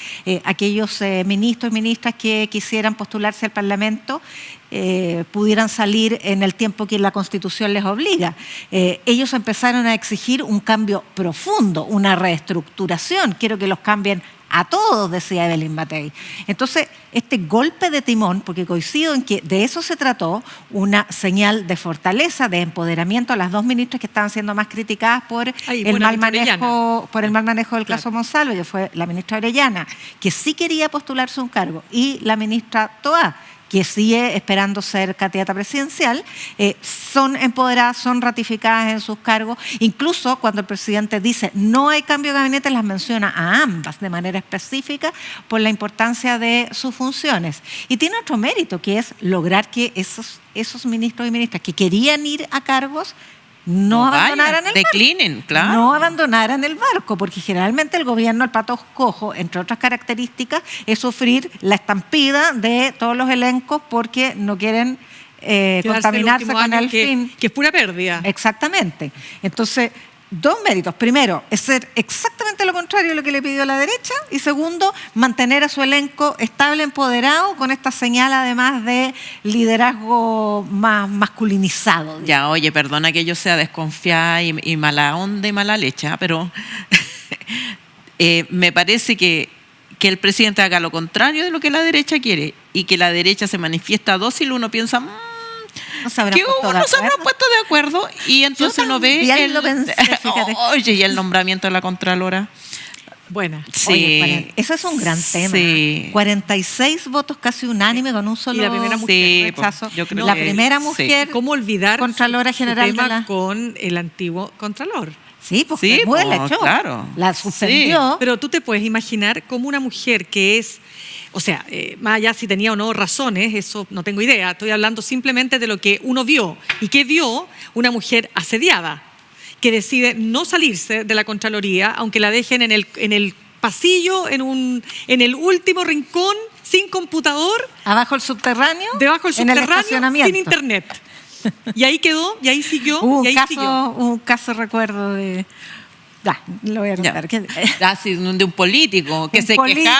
aquellos ministros y ministras que quisieran postularse al Parlamento pudieran salir en el tiempo que la Constitución les obliga. Ellos empezaron a exigir un cambio profundo, una reestructuración. Quiero que los cambien a todos, decía Evelyn Matei. Entonces, este golpe de timón, porque coincido en que de eso se trató, una señal de fortaleza, de empoderamiento a las dos ministras que estaban siendo más criticadas por el mal manejo del caso Monsalve, que fue la ministra Orellana, que sí quería postularse a un cargo, y la ministra Toá, que sigue esperando ser candidata presidencial, son empoderadas, son ratificadas en sus cargos. Incluso cuando el presidente dice no hay cambio de gabinete, las menciona a ambas de manera específica por la importancia de sus funciones. Y tiene otro mérito, que es lograr que esos ministros y ministras que querían ir a cargos no abandonaran el declinen, claro. No abandonaran el barco, porque generalmente el gobierno, el pato cojo, entre otras características, es sufrir la estampida de todos los elencos porque no quieren contaminarse con el fin. Que es pura pérdida. Exactamente. Entonces, dos méritos. Primero, es ser exactamente lo contrario de lo que le pidió la derecha. Y segundo, mantener a su elenco estable, empoderado, con esta señal además de liderazgo más masculinizado. Ya, oye, perdona que yo sea desconfiada y mala onda y mala leche, pero me parece que el presidente haga lo contrario de lo que la derecha quiere y que la derecha se manifiesta dócil, uno piensa... No se habrán puesto de acuerdo y entonces uno ve y el nombramiento de la Contralora. Buena. Sí. Oye, eso es un gran tema. Sí. 46 votos casi unánime con un solo rechazo. Yo creo la primera mujer ¿Cómo olvidar Contralora General con el antiguo Contralor? Sí, porque la echó. Claro. La suspendió. Sí. Pero tú te puedes imaginar cómo una mujer que es... O sea, más allá si tenía o no razones, eso no tengo idea. Estoy hablando simplemente de lo que uno vio. ¿Y qué vio? Una mujer asediada, que decide no salirse de la Contraloría, aunque la dejen en el pasillo, en el último rincón, sin computador, Abajo el subterráneo. debajo del en el subterráneo, estacionamiento. sin internet. Y ahí quedó, y ahí siguió, Hubo y ahí un siguió. caso recuerdo de... Ya, lo voy a Ya. contar. ¿Qué? Así, de un político que Un se político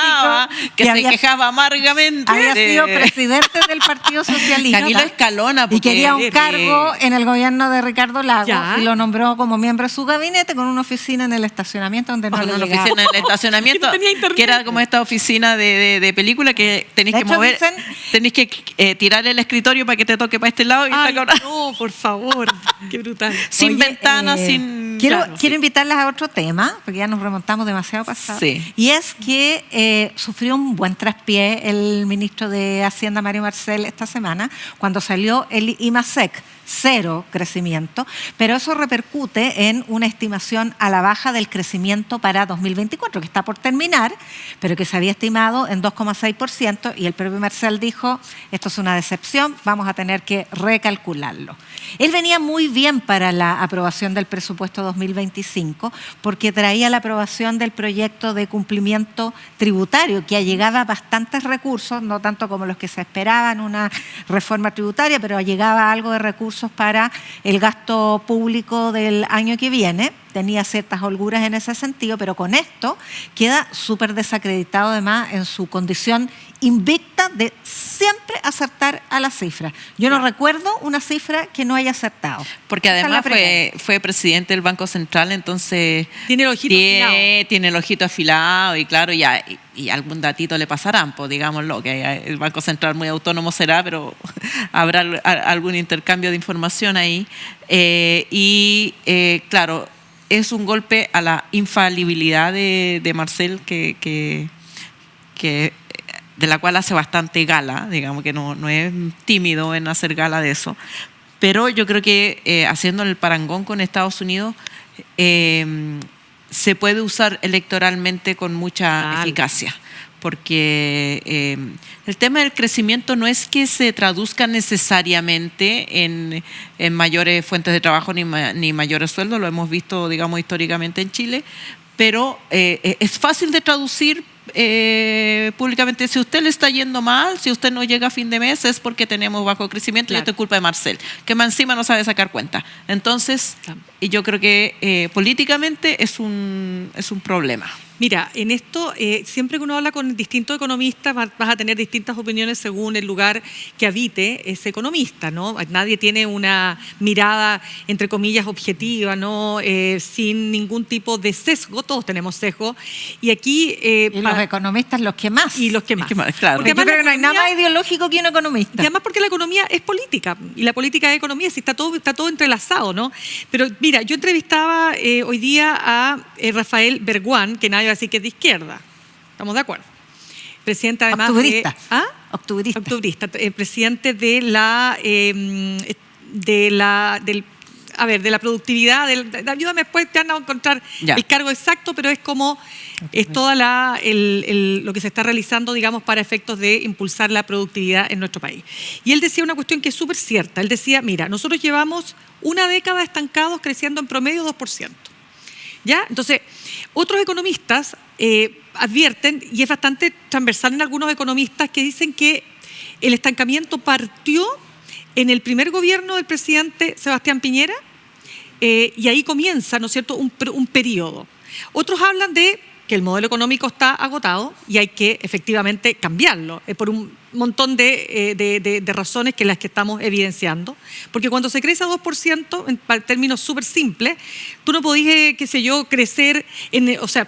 quejaba amargamente. Había sido presidente del Partido Socialista. Camilo Escalona. Y porque quería un de- cargo en el gobierno de Ricardo Lagos Ya. y lo nombró como miembro de su gabinete con una oficina en el estacionamiento donde no con le una llegaba. oficina en el estacionamiento, Que no tenía internet. que era como esta oficina de película que tenéis De que hecho, mover, dicen- tenéis que tirar el escritorio para que te toque para este lado y Ay, está con- no, por favor, qué brutal. sin Oye, ventanas, sin... Quiero Claro, quiero sí. invitarlas a otro tema, porque ya nos remontamos demasiado pasado. Sí. Y es que sufrió un buen traspié el ministro de Hacienda, Mario Marcel, esta semana, cuando salió el IMASEC, 0 crecimiento, pero eso repercute en una estimación a la baja del crecimiento para 2024, que está por terminar, pero que se había estimado en 2,6%, y el propio Marcel dijo, esto es una decepción, vamos a tener que recalcularlo. Él venía muy bien para la aprobación del presupuesto 2025 porque traía la aprobación del proyecto de cumplimiento tributario que allegaba bastantes recursos, no tanto como los que se esperaban una reforma tributaria, pero allegaba algo de recursos para el gasto público del año que viene. Tenía ciertas holguras en ese sentido, pero con esto queda súper desacreditado además en su condición invicta de siempre acertar a la cifra. Yo no recuerdo una cifra que no haya acertado. Porque Esa es la además primera. fue presidente del Banco Central, entonces Tiene el ojito afilado. tiene el ojito afilado y claro, ya y algún datito le pasarán, pues digámoslo, que el Banco Central muy autónomo será, pero habrá algún intercambio de información ahí. Claro, es un golpe a la infalibilidad de Marcel que de la cual hace bastante gala, digamos que no es tímido en hacer gala de eso. Pero yo creo que haciendo el parangón con Estados Unidos se puede usar electoralmente con mucha Claro. eficacia. Porque el tema del crecimiento no es que se traduzca necesariamente en mayores fuentes de trabajo ni mayores sueldos, lo hemos visto, digamos, históricamente en Chile, pero es fácil de traducir públicamente. Si usted le está yendo mal, si usted no llega a fin de mes, es porque tenemos bajo crecimiento. Claro. Y esto es culpa de Marcel, que más encima no sabe sacar cuenta. Entonces, y yo creo que políticamente es un problema. Mira, en esto, siempre que uno habla con distintos economistas, vas a tener distintas opiniones según el lugar que habite ese economista, ¿no? Nadie tiene una mirada, entre comillas, objetiva, ¿no? Sin ningún tipo de sesgo, todos tenemos sesgo. Y aquí... Y los economistas los que más. Y los que más. Claro. Porque yo además creo que no la hay nada economía- más ideológico que un economista. Y además porque la economía es política, y la política es economía, sí, está todo entrelazado, ¿no? Pero mira, yo entrevistaba hoy día a Rafael Berguán, que nadie va a decir que es de izquierda, ¿estamos de acuerdo? Presidente además Octubrista. de... ¿Ah? Octubrista. Octubrista, presidente de la productividad, ayúdame después, te van a encontrar Ya. el cargo exacto, pero es como es toda lo que se está realizando, digamos, para efectos de impulsar la productividad en nuestro país. Y él decía una cuestión que es súper cierta. Él decía, mira, nosotros llevamos una década estancados creciendo en promedio 2%. ¿Ya? Entonces, otros economistas advierten, y es bastante transversal en algunos economistas, que dicen que el estancamiento partió en el primer gobierno del presidente Sebastián Piñera, y ahí comienza, ¿no es cierto?, un periodo. Otros hablan de que el modelo económico está agotado y hay que efectivamente cambiarlo, por un montón de razones que las que estamos evidenciando. Porque cuando se crece a 2%, en términos súper simples, tú no podés, qué sé yo, crecer,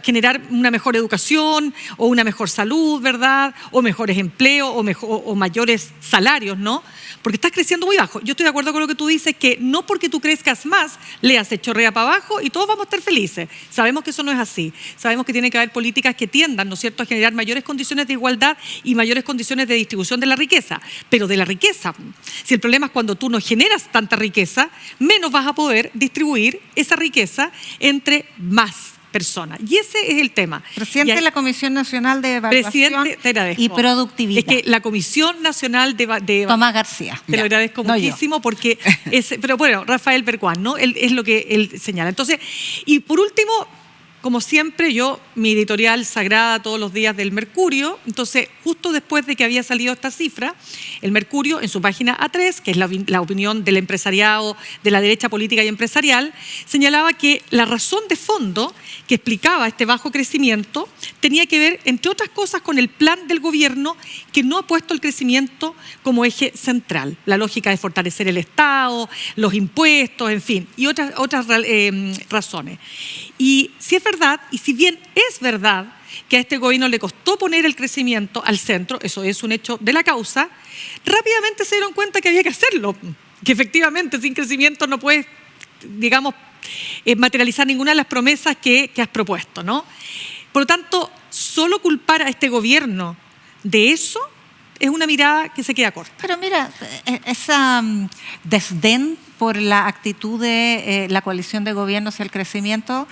generar una mejor educación o una mejor salud, ¿verdad? O mejores empleos o mayores salarios, ¿no? Porque estás creciendo muy bajo. Yo estoy de acuerdo con lo que tú dices, que no porque tú crezcas más, le haces chorrea para abajo y todos vamos a estar felices. Sabemos que eso no es así. Sabemos que tiene que haber políticas que tiendan, ¿no es cierto?, a generar mayores condiciones de igualdad y mayores condiciones de distribución de la riqueza. Pero de la riqueza, si el problema es cuando tú no generas tanta riqueza, menos vas a poder distribuir esa riqueza entre más personas. Y ese es el tema. Presidente de la Comisión Nacional de Evaluación Te agradezco. y Productividad. Es que la Comisión Nacional de Tomás García. Te lo agradezco no muchísimo porque pero bueno, Rafael Berguán, ¿no? Es lo que él señala. Entonces, y por último, como siempre, mi editorial sagrada todos los días del Mercurio. Entonces, justo después de que había salido esta cifra, el Mercurio, en su página A3, que es la opinión del empresariado, de la derecha política y empresarial, señalaba que la razón de fondo que explicaba este bajo crecimiento tenía que ver, entre otras cosas, con el plan del gobierno que no ha puesto el crecimiento como eje central. La lógica de fortalecer el Estado, los impuestos, en fin, y otras razones. Y si es verdad, y si bien es verdad que a este gobierno le costó poner el crecimiento al centro, eso es un hecho de la causa, rápidamente se dieron cuenta que había que hacerlo, que efectivamente sin crecimiento no puedes, digamos, materializar ninguna de las promesas que has propuesto, ¿no? Por lo tanto, solo culpar a este gobierno de eso es una mirada que se queda corta. Pero mira, esa desdén por la actitud de la coalición de gobierno hacia el crecimiento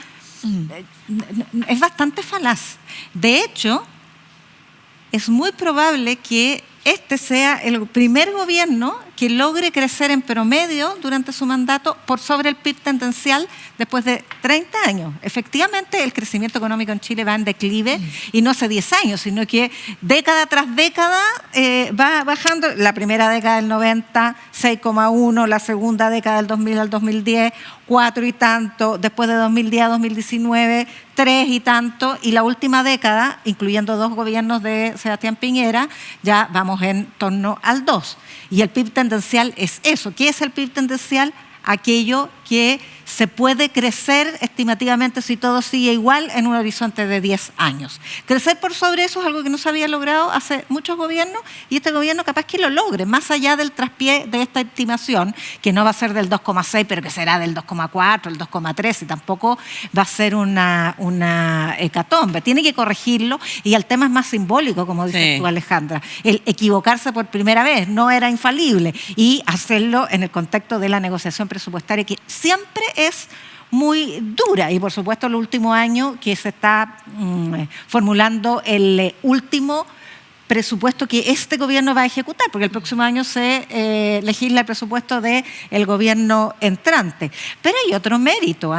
es bastante falaz. De hecho, es muy probable que este sea el primer gobierno que logre crecer en promedio durante su mandato por sobre el PIB tendencial después de 30 años. Efectivamente, el crecimiento económico en Chile va en declive y no hace 10 años, sino que década tras década va bajando. La primera década del 90, 6,1, la segunda década del 2000 al 2010, 4 y tanto, después de 2010 a 2019, 3 y tanto, y la última década, incluyendo 2 gobiernos de Sebastián Piñera, ya vamos en torno al 2. Y el PIB tendencial es eso. ¿Qué es el PIB tendencial? Aquello que se puede crecer estimativamente, si todo sigue igual, en un horizonte de 10 años. Crecer por sobre eso es algo que no se había logrado hace muchos gobiernos, y este gobierno capaz que lo logre, más allá del traspié de esta estimación, que no va a ser del 2,6, pero que será del 2,4, el 2,3, y tampoco va a ser una hecatombe. Tiene que corregirlo, y el tema es más simbólico, como dices tú, Alejandra. El equivocarse por primera vez no era infalible, y hacerlo en el contexto de la negociación presupuestaria, que siempre es muy dura, y por supuesto el último año que se está formulando el último presupuesto que este gobierno va a ejecutar, porque el próximo año se legisla el presupuesto del gobierno entrante. Pero hay otro mérito,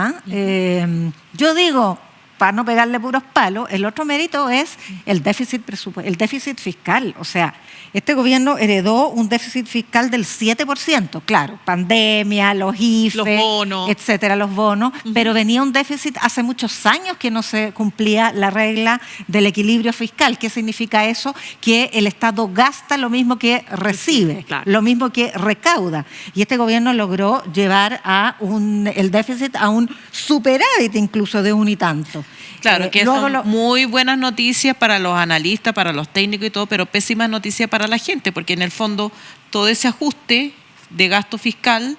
yo digo, para no pegarle puros palos, el otro mérito es el déficit fiscal. O sea, este gobierno heredó un déficit fiscal del 7%, claro, pandemia, los IFE, los bonos, etcétera, los bonos, pero venía un déficit hace muchos años que no se cumplía la regla del equilibrio fiscal. ¿Qué significa eso? Que el Estado gasta lo mismo que recibe, claro, lo mismo que recauda. Y este gobierno logró llevar el déficit a un superávit incluso de 1 y tanto. Claro, que son muy buenas noticias para los analistas, para los técnicos y todo, pero pésimas noticias para la gente, porque en el fondo todo ese ajuste de gasto fiscal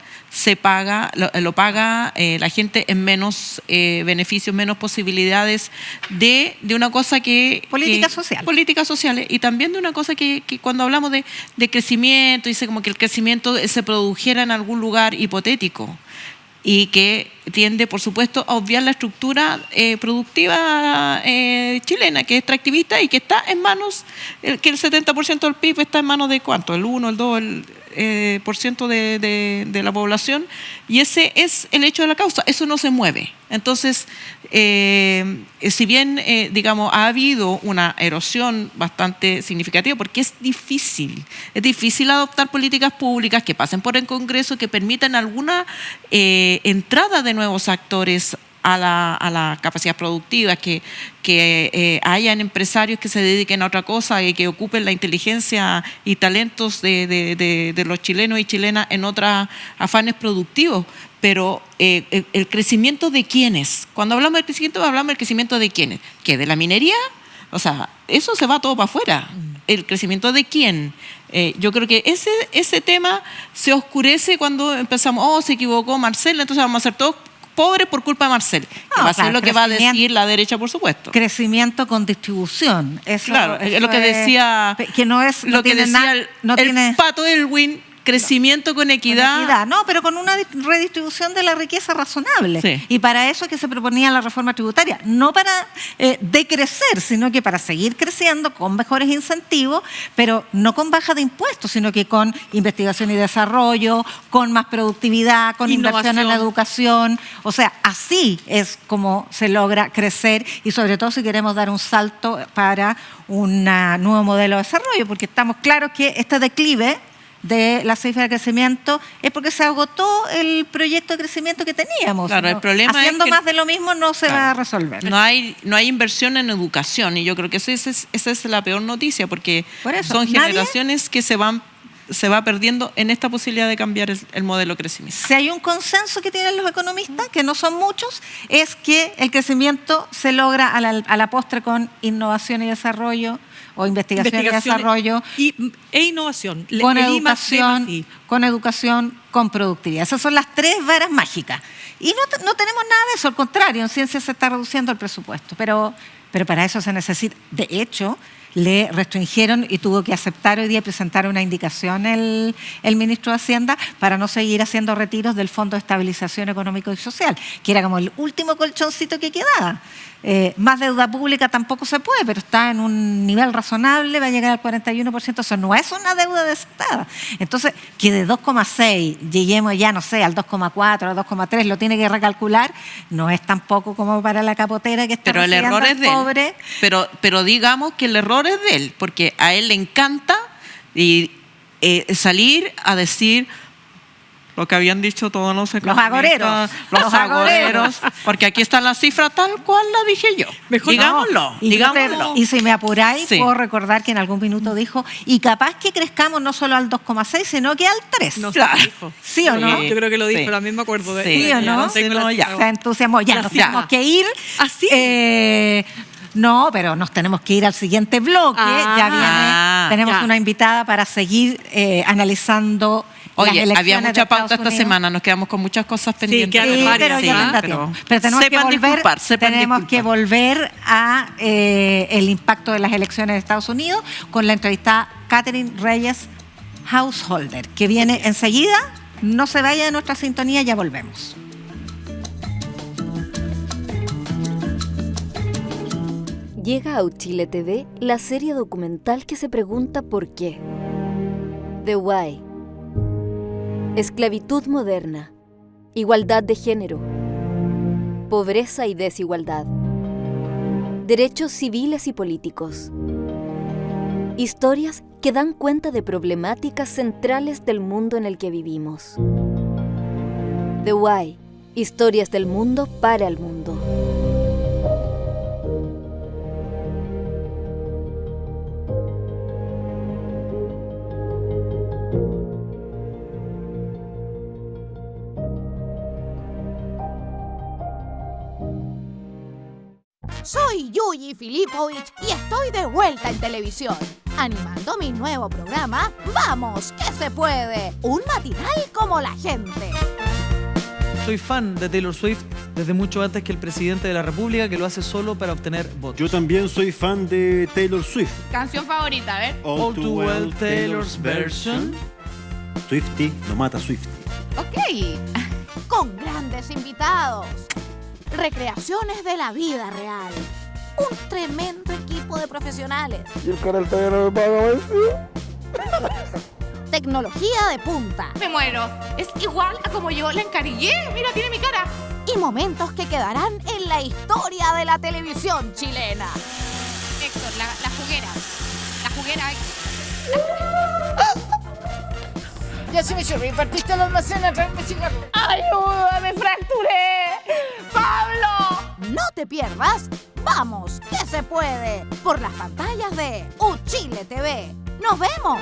lo paga la gente en menos beneficios, menos posibilidades de una cosa que... Políticas sociales. Y también de una cosa que cuando hablamos de crecimiento, dice como que el crecimiento se produjera en algún lugar hipotético, y que tiende, por supuesto, a obviar la estructura productiva chilena, que es extractivista y que está en manos, que el 70% del PIB está en manos de ¿cuánto? El 1, el 2, por ciento de la población, y ese es el hecho de la causa, eso no se mueve. Entonces, si bien, digamos, ha habido una erosión bastante significativa, porque es difícil adoptar políticas públicas que pasen por el Congreso, que permitan alguna entrada de nuevos actores a la capacidad productiva, que hayan empresarios que se dediquen a otra cosa y que ocupen la inteligencia y talentos de los chilenos y chilenas en otros afanes productivos. Pero el crecimiento de quiénes, cuando hablamos del crecimiento de quiénes, ¿qué? ¿De la minería? O sea, eso se va todo para afuera. ¿El crecimiento de quién? Yo creo que ese tema se oscurece cuando empezamos, se equivocó Marcela, entonces vamos a ser todos pobres por culpa de Marcel. Va a ser lo que va a decir la derecha, por supuesto. Crecimiento con distribución. Eso, claro, es lo que decía, que no es, lo que decía el Pato Elwin, crecimiento con equidad. No, pero con una redistribución de la riqueza razonable. Sí. Y para eso es que se proponía la reforma tributaria, no para decrecer, sino que para seguir creciendo con mejores incentivos, pero no con baja de impuestos, sino que con investigación y desarrollo, con más productividad, con inversión en la educación. O sea, así es como se logra crecer y sobre todo si queremos dar un salto para un nuevo modelo de desarrollo, porque estamos claros que este declive de la cifra de crecimiento es porque se agotó el proyecto de crecimiento que teníamos. Claro, ¿no? el problema Haciendo es que más de lo mismo no se va a resolver. No hay inversión en educación y yo creo que esa es la peor noticia porque Por eso, son generaciones que se va perdiendo en esta posibilidad de cambiar el modelo de crecimiento. Si hay un consenso que tienen los economistas, que no son muchos, es que el crecimiento se logra a la postre con innovación y desarrollo, o investigación y desarrollo, e innovación. Con educación, con productividad. Esas son las 3 varas mágicas. Y no tenemos nada de eso, al contrario, en ciencia se está reduciendo el presupuesto, pero para eso se necesita. De hecho, le restringieron y tuvo que aceptar hoy día presentar una indicación el ministro de Hacienda para no seguir haciendo retiros del Fondo de Estabilización Económico y Social, que era como el último colchoncito que quedaba. Más deuda pública tampoco se puede, pero está en un nivel razonable, va a llegar al 41%, eso no es una deuda desatada. Entonces, que de 2,6 lleguemos ya, no sé, al 2,4, al 2,3, lo tiene que recalcular, no es tampoco como para la capotera que está pero el error es de él. Pero digamos que el error es de él, porque a él le encanta salir a decir lo que habían dicho todos los economistas. Los agoreros. Porque aquí está la cifra tal cual la dije yo. Mejor digámoslo. Y si me apuráis, puedo recordar que en algún minuto dijo, y capaz que crezcamos no solo al 2,6, sino que al 3. No, claro. dijo. ¿Sí o no? Yo creo que lo dijo, pero a mí me acuerdo de ¿Sí o no? Se entusiasmó. Ya nos tenemos que ir. ¿Así? No, pero nos tenemos que ir al siguiente bloque. Tenemos una invitada para seguir analizando. Oye, había mucha pauta esta semana, nos quedamos con muchas cosas pendientes. Pero tenemos que volver a el impacto de las elecciones de Estados Unidos con la entrevistada Catherine Reyes Householder, que viene enseguida. No se vaya de nuestra sintonía, ya volvemos. Llega a Uchile TV la serie documental que se pregunta por qué. The Why. Esclavitud moderna, igualdad de género, pobreza y desigualdad, derechos civiles y políticos. Historias que dan cuenta de problemáticas centrales del mundo en el que vivimos. The Why. Historias del mundo para el mundo. Soy Yuyi Filipovich y estoy de vuelta en televisión, animando mi nuevo programa ¡Vamos, que se puede! Un matinal como la gente. Soy fan de Taylor Swift desde mucho antes que el presidente de la República, que lo hace solo para obtener votos. Yo también soy fan de Taylor Swift. ¿Canción favorita, a ver? All Too Well, Taylor's Version. Swiftie no mata Swiftie. Ok. Con grandes invitados. Recreaciones de la vida real. Un tremendo equipo de profesionales. ¿Y el canal todavía no me paga, Tecnología de punta. Me muero. Es igual a como yo la encargué. Mira, tiene mi cara. Y momentos que quedarán en la historia de la televisión chilena. Héctor, la juguera. La juguera, Ya se me chorró y partiste la almacena, tráeme cigarro. ¡Ayuda! ¡Me fracturé! ¡Pablo! No te pierdas. Vamos, que se puede. Por las pantallas de Uchile TV. ¡Nos vemos!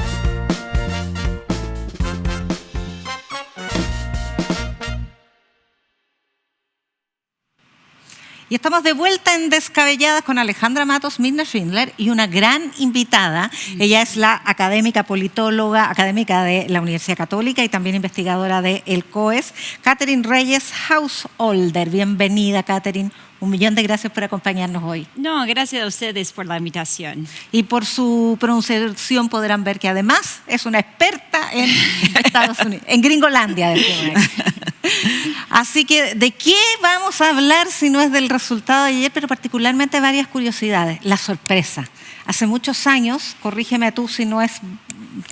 Y estamos de vuelta en Descabelladas con Alejandra Matos, Mirna Schindler y una gran invitada. Ella es la académica politóloga, académica de la Universidad Católica y también investigadora de el COES, Catherine Reyes Householder. Bienvenida, Catherine. 1.000.000 de gracias por acompañarnos hoy. No, gracias a ustedes por la invitación. Y por su pronunciación podrán ver que además es una experta en Estados Unidos, en Gringolandia. Decimos. Así que, ¿de qué vamos a hablar si no es del resultado de ayer? Pero particularmente varias curiosidades. La sorpresa. Hace muchos años, corrígeme tú si no es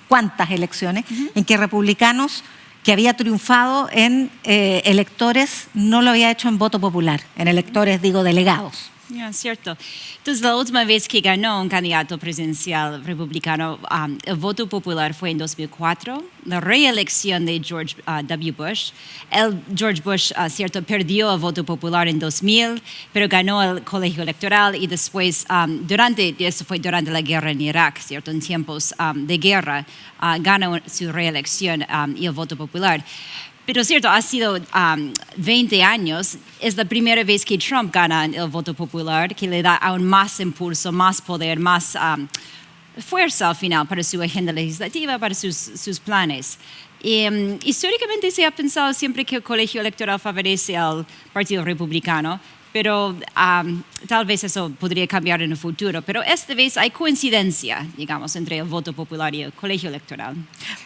cuántas elecciones, en que republicanos que había triunfado en electores no lo había hecho en voto popular, en electores, digo, delegados. Yeah, cierto. Entonces, la última vez que ganó un candidato presidencial republicano, el voto popular fue en 2004, la reelección de George W. Bush. George Bush, cierto, perdió el voto popular en 2000, pero ganó el colegio electoral y después, eso fue durante la guerra en Irak, cierto, en tiempos de guerra, ganó su reelección y el voto popular. Pero cierto, ha sido 20 años, es la primera vez que Trump gana el voto popular, que le da aún más impulso, más poder, más fuerza al final para su agenda legislativa, para sus planes. Históricamente se ha pensado siempre que el colegio electoral favorece al Partido Republicano, pero tal vez eso podría cambiar en el futuro. Pero esta vez hay coincidencia, digamos, entre el voto popular y el colegio electoral.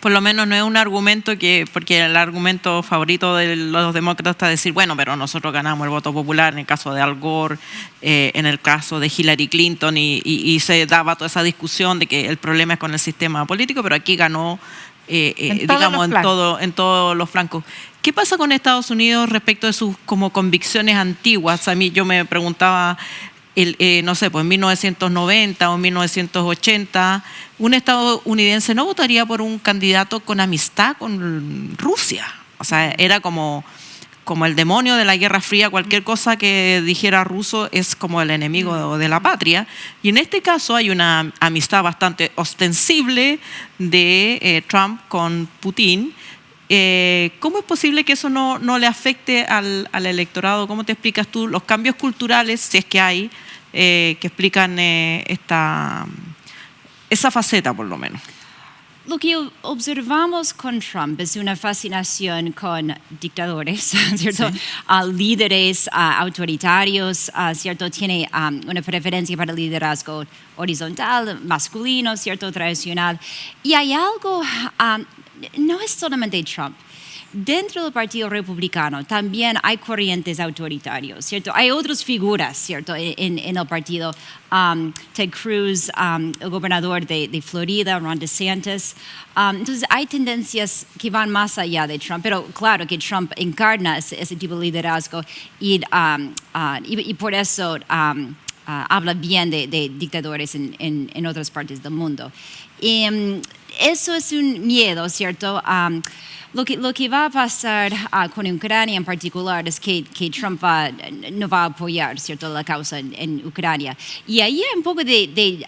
Por lo menos no es un argumento porque el argumento favorito de los demócratas es decir, bueno, pero nosotros ganamos el voto popular en el caso de Al Gore, en el caso de Hillary Clinton, y se daba toda esa discusión de que el problema es con el sistema político, pero aquí ganó, digamos, en todos los flancos. ¿Qué pasa con Estados Unidos respecto de sus como convicciones antiguas? A mí yo me preguntaba, no sé, pues en 1990 o en 1980, un estadounidense no votaría por un candidato con amistad con Rusia. O sea, era como el demonio de la Guerra Fría, cualquier cosa que dijera ruso es como el enemigo de la patria. Y en este caso hay una amistad bastante ostensible de Trump con Putin. ¿Cómo es posible que eso no le afecte al electorado? ¿Cómo te explicas tú los cambios culturales, si es que hay, que explican esa faceta por lo menos? Lo que observamos con Trump es una fascinación con dictadores, ¿cierto? Sí. Líderes autoritarios, ¿cierto? Tiene una preferencia para el liderazgo horizontal, masculino, ¿cierto? Tradicional. Y hay algo, no es solamente Trump. Dentro del Partido Republicano también hay corrientes autoritarios, ¿cierto? Hay otras figuras, ¿cierto? En el partido. Ted Cruz, el gobernador de Florida, Ron DeSantis. Entonces hay tendencias que van más allá de Trump, pero claro que Trump encarna ese tipo de liderazgo y por eso habla bien de dictadores en otras partes del mundo. Y, eso es un miedo, ¿cierto? Lo que va a pasar con Ucrania en particular es que Trump no va a apoyar, ¿cierto?, la causa en Ucrania. Y ahí hay un poco de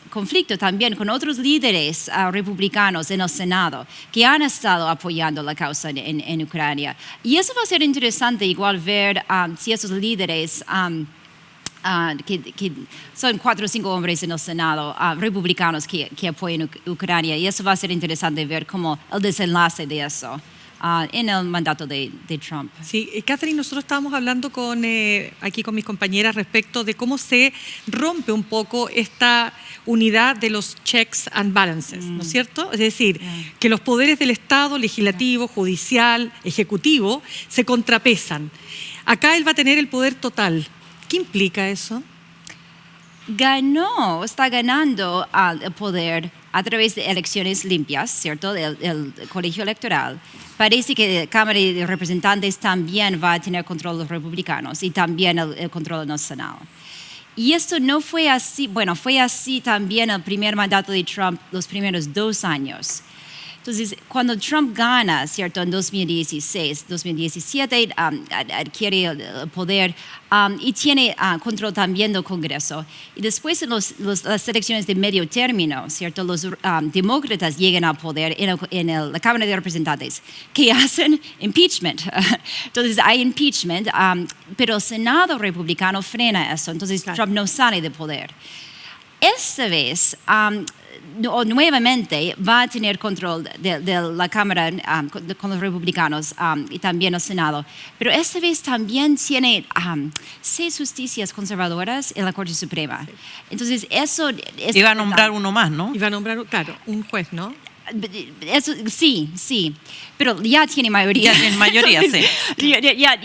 conflicto también con otros líderes republicanos en el Senado que han estado apoyando la causa en Ucrania. Y eso va a ser interesante igual ver si esos líderes... que son 4 o 5 hombres en el Senado, republicanos que apoyan Ucrania, y eso va a ser interesante ver cómo el desenlace de eso en el mandato de Trump. Sí, Catherine, nosotros estábamos hablando aquí con mis compañeras respecto de cómo se rompe un poco esta unidad de los checks and balances, ¿no es cierto? Es decir, que los poderes del Estado, legislativo, judicial, ejecutivo, se contrapesan. Acá él va a tener el poder total. ¿Qué implica eso? Está ganando el poder a través de elecciones limpias, ¿cierto? El colegio electoral. Parece que la Cámara de Representantes también va a tener control de los republicanos y también el control en el Senado. Y esto no fue así, fue así también el primer mandato de Trump los primeros 2 años. Entonces, cuando Trump gana, ¿cierto? En 2016, 2017, adquiere el poder y tiene control también del Congreso. Y después en las elecciones de medio término, ¿cierto? Los demócratas llegan al poder en la Cámara de Representantes, que hacen impeachment. Entonces, hay impeachment, pero el Senado republicano frena eso. Entonces, Trump no sale de poder. Esta vez, nuevamente va a tener control de la Cámara con los republicanos y también el Senado. Pero esta vez también tiene 6 justicias conservadoras en la Corte Suprema. Entonces, eso es... Iba a nombrar uno más, ¿no? Iba a nombrar, claro, un juez, ¿no? Eso, sí, pero ya tiene mayoría. Ya tiene mayoría, sí.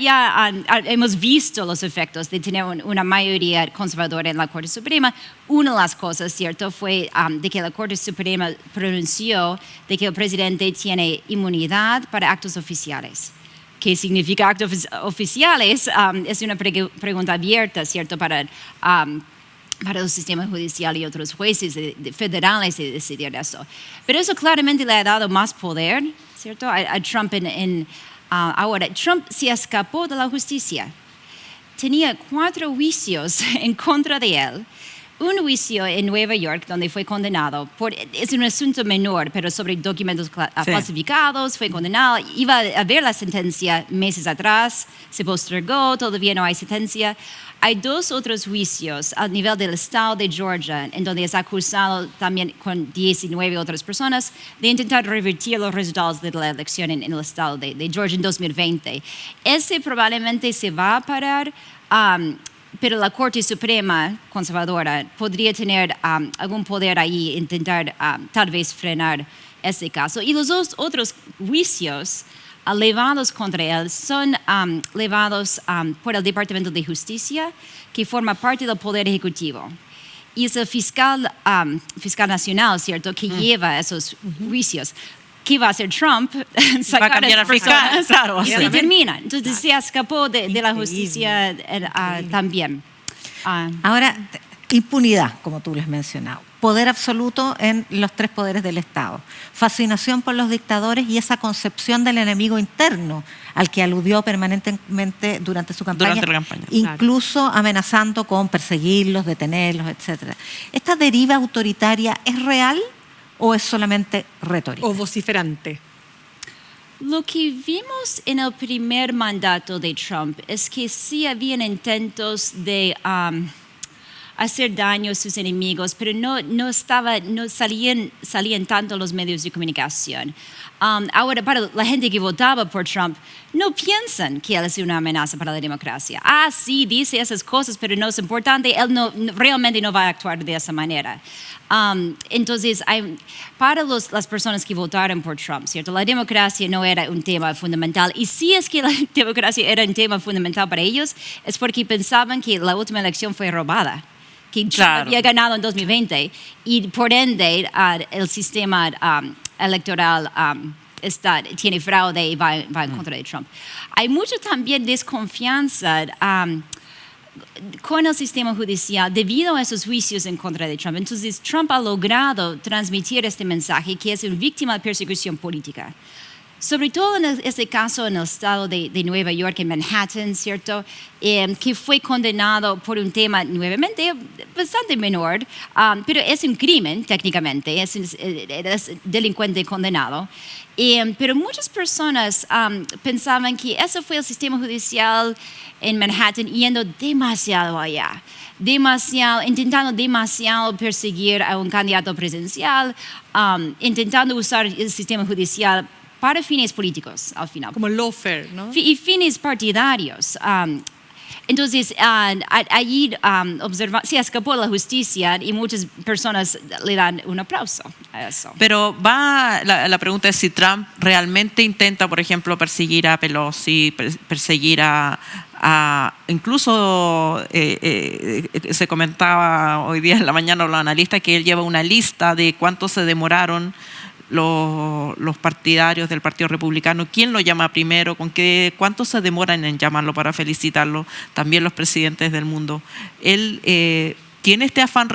Ya hemos visto los efectos de tener una mayoría conservadora en la Corte Suprema. Una de las cosas, ¿cierto?, fue de que la Corte Suprema pronunció de que el presidente tiene inmunidad para actos oficiales. ¿Qué significa actos oficiales? Es una pregunta abierta, ¿cierto?, para el sistema judicial y otros jueces federales de decidir eso. Pero eso claramente le ha dado más poder, ¿cierto?, a Trump. Ahora, Trump se escapó de la justicia. Tenía 4 juicios en contra de él. Un juicio en Nueva York donde fue condenado es un asunto menor, pero sobre documentos falsificados, fue condenado. Iba a haber la sentencia meses atrás, se postergó, todavía no hay sentencia. Hay 2 otros juicios al nivel del estado de Georgia, en donde es acusado también con 19 otras personas de intentar revertir los resultados de la elección en el estado de Georgia en 2020. Ese probablemente se va a parar, pero la Corte Suprema conservadora podría tener algún poder ahí, intentar tal vez frenar ese caso. Y los 2 otros juicios levados contra él son levados por el Departamento de Justicia, que forma parte del Poder Ejecutivo. Y es el fiscal nacional, ¿cierto?, que lleva esos juicios. ¿Qué va a hacer Trump? Va a cambiar al fiscal, claro. Se termina. Entonces se escapó de la justicia también. Ahora, impunidad, como tú lo has mencionado. Poder absoluto en los 3 poderes del Estado. Fascinación por los dictadores y esa concepción del enemigo interno al que aludió permanentemente durante su campaña. Durante la campaña. Incluso amenazando con perseguirlos, detenerlos, etc. ¿Esta deriva autoritaria es real o es solamente retórica? O vociferante. Lo que vimos en el primer mandato de Trump es que sí habían intentos de hacer daño a sus enemigos, pero no salían tanto los medios de comunicación. Ahora, para la gente que votaba por Trump, no piensan que él es una amenaza para la democracia. Sí, dice esas cosas, pero no es importante, él realmente no va a actuar de esa manera. Entonces, para las personas que votaron por Trump, ¿cierto?, la democracia no era un tema fundamental. Y si es que la democracia era un tema fundamental para ellos, es porque pensaban que la última elección fue robada, que Trump había ganado en 2020 y por ende el sistema electoral tiene fraude y va en contra de Trump. Hay mucho también desconfianza con el sistema judicial debido a esos juicios en contra de Trump. Entonces, Trump ha logrado transmitir este mensaje que es una víctima de persecución política. Sobre todo en este caso en el estado de Nueva York, en Manhattan, ¿cierto?, que fue condenado por un tema nuevamente bastante menor, pero es un crimen técnicamente, es delincuente condenado. Pero muchas personas pensaban que eso fue el sistema judicial en Manhattan yendo demasiado allá, intentando demasiado perseguir a un candidato presidencial, intentando usar el sistema judicial para fines políticos, al final. Como lawfare, ¿no? Y fines partidarios. Entonces, allí se escapó de la justicia y muchas personas le dan un aplauso a eso. Pero la pregunta es si Trump realmente intenta, por ejemplo, perseguir a Pelosi, perseguir incluso se comentaba hoy día en la mañana los analistas que él lleva una lista de cuánto se demoraron los partidarios del Partido Republicano, quién lo llama primero, cuánto se demoran en llamarlo para felicitarlo, también los presidentes del mundo. Él ¿Tiene este afán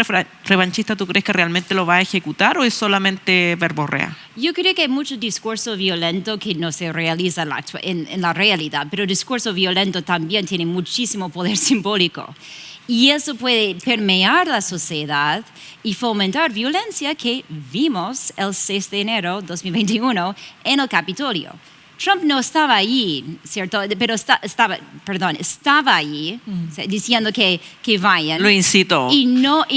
revanchista? ¿Tú crees que realmente lo va a ejecutar o es solamente verborrea? Yo creo que hay mucho discurso violento que no se realiza en la realidad, pero el discurso violento también tiene muchísimo poder simbólico. Y eso puede permear la sociedad y fomentar violencia que vimos el 6 de enero de 2021 en el Capitolio. Trump no estaba allí, ¿cierto? Pero estaba allí diciendo que vayan. Lo incitó. Y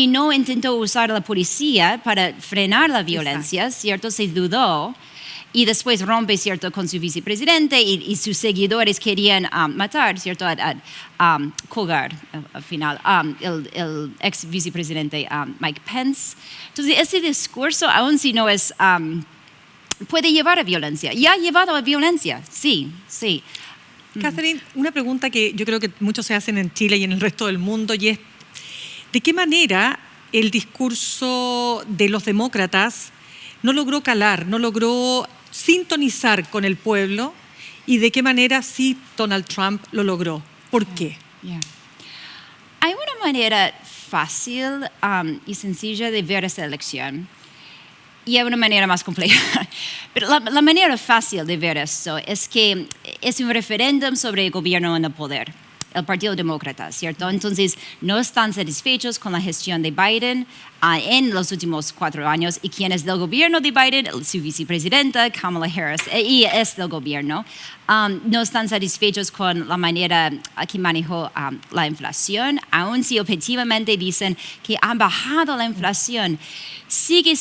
no intentó usar la policía para frenar la violencia, ¿cierto? Se dudó. Y después rompe, ¿cierto?, con su vicepresidente y sus seguidores querían matar, ¿cierto?, a colgar al final, el ex vicepresidente Mike Pence. Entonces, ese discurso, aun si no es, puede llevar a violencia. Y ha llevado a violencia, sí. Catherine, una pregunta que yo creo que muchos se hacen en Chile y en el resto del mundo, y es, ¿de qué manera el discurso de los demócratas no logró calar, no logró sintonizar con el pueblo, y de qué manera sí Donald Trump lo logró? ¿Por qué? Hay una manera fácil y sencilla de ver esa elección y hay una manera más compleja. Pero la manera fácil de ver esto es que es un referéndum sobre el gobierno en el poder, el Partido Demócrata, ¿cierto? Entonces, no están satisfechos con la gestión de Biden en los últimos 4 años, y quien es del gobierno de Biden, su vicepresidenta, Kamala Harris, y es del gobierno, no están satisfechos con la manera que manejó la inflación, aun si objetivamente dicen que ha bajado la inflación. Sigue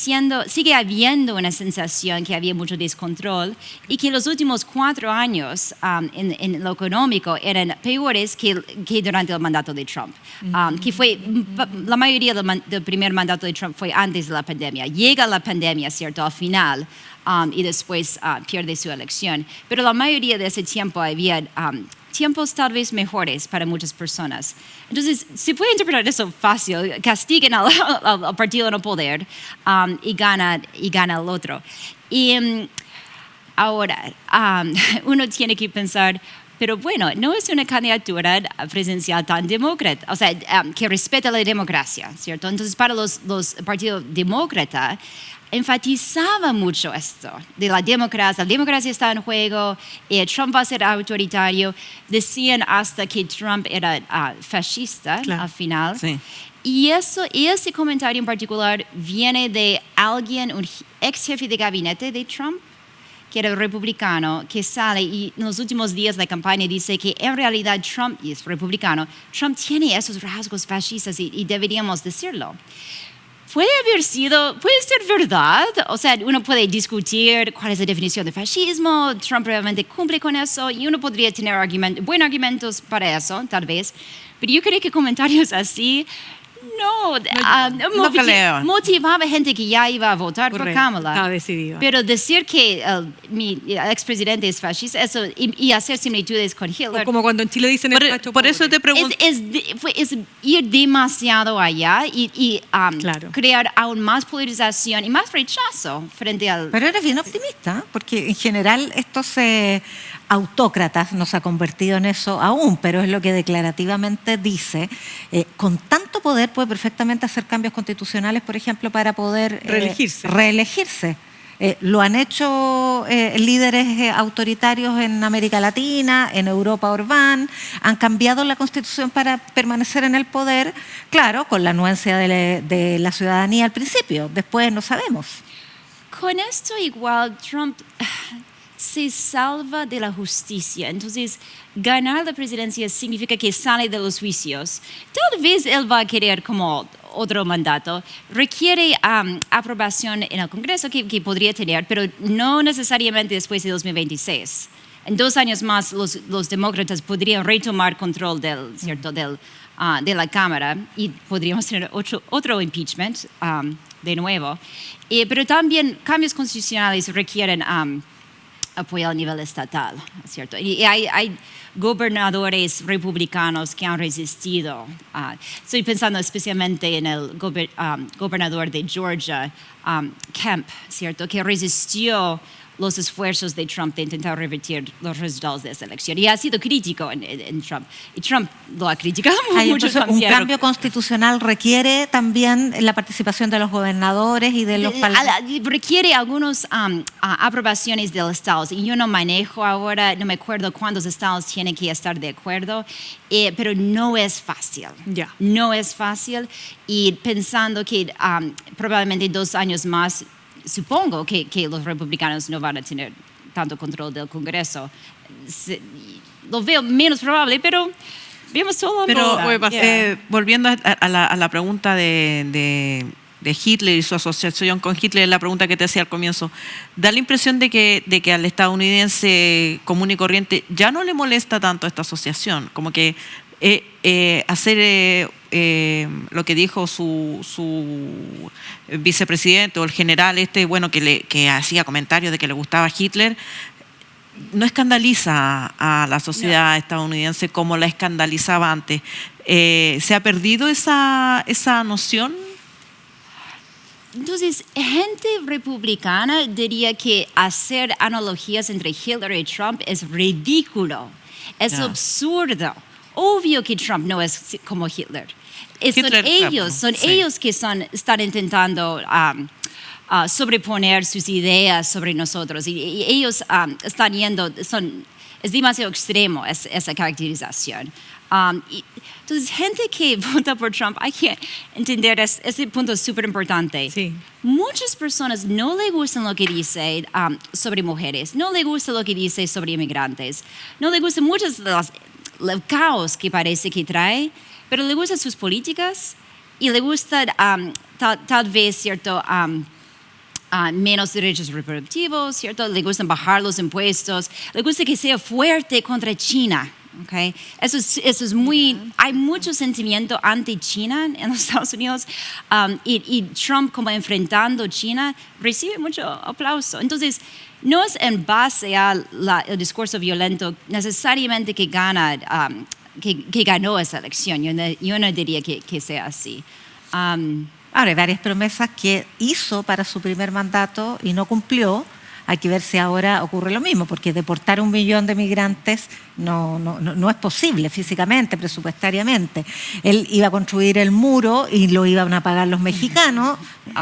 habiendo una sensación que había mucho descontrol y que los últimos 4 años en lo económico eran peores que durante el mandato de Trump, que fue la mayoría del primer mandato de Trump fue antes de la pandemia. Llega la pandemia, ¿cierto?, al final, y después pierde su elección. Pero la mayoría de ese tiempo había tiempos tal vez mejores para muchas personas. Entonces, se puede interpretar eso fácil. Castiguen al partido en el poder y gana el otro. Y ahora, uno tiene que pensar, pero bueno, no es una candidatura presidencial tan demócrata, o sea, que respeta la democracia, ¿cierto? Entonces, para los partidos demócratas, enfatizaba mucho esto de la democracia está en juego, Trump va a ser autoritario, decían hasta que Trump era fascista al final. Sí. Y ese comentario en particular viene de alguien, un ex jefe de gabinete de Trump, que era republicano, que sale y en los últimos días de la campaña dice que en realidad Trump, y es republicano, Trump tiene esos rasgos fascistas y deberíamos decirlo. Puede ser verdad, o sea, uno puede discutir cuál es la definición de fascismo, Trump realmente cumple con eso, y uno podría tener buenos argumentos para eso, tal vez, pero yo creo que comentarios así motivaba gente que ya iba a votar por Kamala. Estaba decidida. Pero decir que mi expresidente es fascista y hacer similitudes con Hitler. O como cuando en Chile dicen el facho por eso te pregunto. Es ir demasiado allá y crear aún más polarización y más rechazo frente al... Pero eres bien optimista, porque en general estos autócratas no se ha convertido en eso aún, pero es lo que declarativamente dice. Con tanto poder puede perfectamente hacer cambios constitucionales, por ejemplo, para poder reelegirse. Lo han hecho líderes autoritarios en América Latina, en Europa Orbán, han cambiado la Constitución para permanecer en el poder, claro, con la anuencia de la ciudadanía al principio, después no sabemos. Con esto igual Trump se salva de la justicia. Entonces, ganar la presidencia significa que sale de los juicios. Tal vez él va a querer como otro mandato. Requiere aprobación en el Congreso que podría tener, pero no necesariamente después de 2026. En 2 años más, los demócratas podrían retomar control de la Cámara y podríamos tener otro impeachment de nuevo. Pero también cambios constitucionales requieren apoyo a nivel estatal, ¿cierto? Y hay gobernadores republicanos que han resistido. Estoy pensando especialmente en el gobernador de Georgia, Kemp, ¿cierto? Que resistió los esfuerzos de Trump de intentar revertir los resultados de esa elección. Y ha sido crítico en Trump. Y Trump lo ha criticado mucho Entonces, un también. cambio constitucional requiere también la participación de los gobernadores y de los parlamentarios. Requiere algunas aprobaciones de los estados. Y yo no manejo ahora, no me acuerdo cuántos estados tienen que estar de acuerdo, pero no es fácil. No es fácil. Y pensando que probablemente 2 años más, supongo que los republicanos no van a tener tanto control del Congreso. Lo veo menos probable, pero vemos todo. Pero volviendo a la pregunta de Hitler y su asociación con Hitler, la pregunta que te hacía al comienzo, da la impresión de que al estadounidense común y corriente ya no le molesta tanto esta asociación, como que hacer lo que dijo su vicepresidente o el general que hacía comentarios de que le gustaba Hitler, no escandaliza a la sociedad estadounidense como la escandalizaba antes. ¿Se ha perdido esa noción? Entonces, gente republicana diría que hacer analogías entre Hitler y Trump es ridículo, es absurdo. Obvio que Trump no es como Hitler. Son ellos que están intentando sobreponer sus ideas sobre nosotros. Y ellos están yendo, es demasiado extremo esa caracterización. Entonces, gente que vota por Trump, hay que entender ese punto súper importante. Muchas personas no le gustan lo que dice sobre mujeres, no le gusta lo que dice sobre inmigrantes, no le gustan muchos de el caos que parece que trae, pero le gustan sus políticas y le gusta tal vez, ¿cierto?, menos derechos reproductivos, ¿cierto? Le gustan bajar los impuestos, le gusta que sea fuerte contra China. Okay. Eso es muy, hay mucho sentimiento anti-China en los Estados Unidos y Trump, como enfrentando China, recibe mucho aplauso. Entonces, no es en base al discurso violento necesariamente que ganó esa elección. Yo no diría que sea así. Ahora, hay varias promesas que hizo para su primer mandato y no cumplió. Hay que ver si ahora ocurre lo mismo, porque deportar 1 millón de migrantes no es posible físicamente, presupuestariamente. Él iba a construir el muro y lo iban a pagar los mexicanos,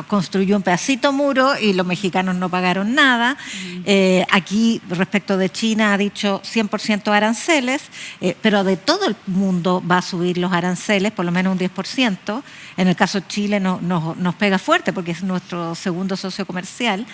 construyó un pedacito muro y los mexicanos no pagaron nada. Aquí, respecto de China, ha dicho 100% aranceles, pero de todo el mundo va a subir los aranceles, por lo menos un 10%. En el caso de Chile nos pega fuerte porque es nuestro segundo socio comercial.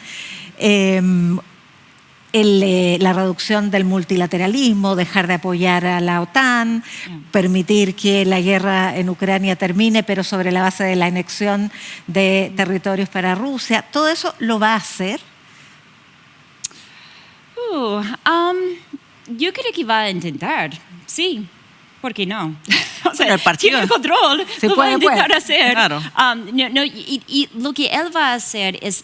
La reducción del multilateralismo, dejar de apoyar a la OTAN, permitir que la guerra en Ucrania termine, pero sobre la base de la anexión de territorios para Rusia, todo eso lo va a hacer. Yo creo que va a intentar, sí. ¿Por qué no? O sea, bueno, el partido tiene control, lo va a intentar hacer. Claro. Y lo que él va a hacer es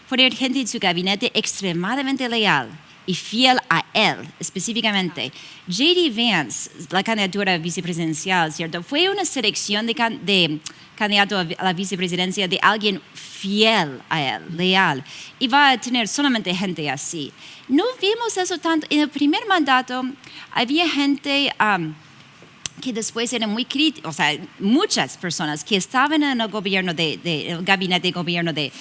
poner gente en su gabinete extremadamente leal y fiel a él, específicamente. J.D. Vance, la candidatura vicepresidencial, ¿cierto? Fue una selección de candidato a la vicepresidencia de alguien fiel a él, leal. Y va a tener solamente gente así. No vimos eso tanto. En el primer mandato había gente que después eran muy críticos, o sea, muchas personas que estaban en el gobierno el gabinete de gobierno de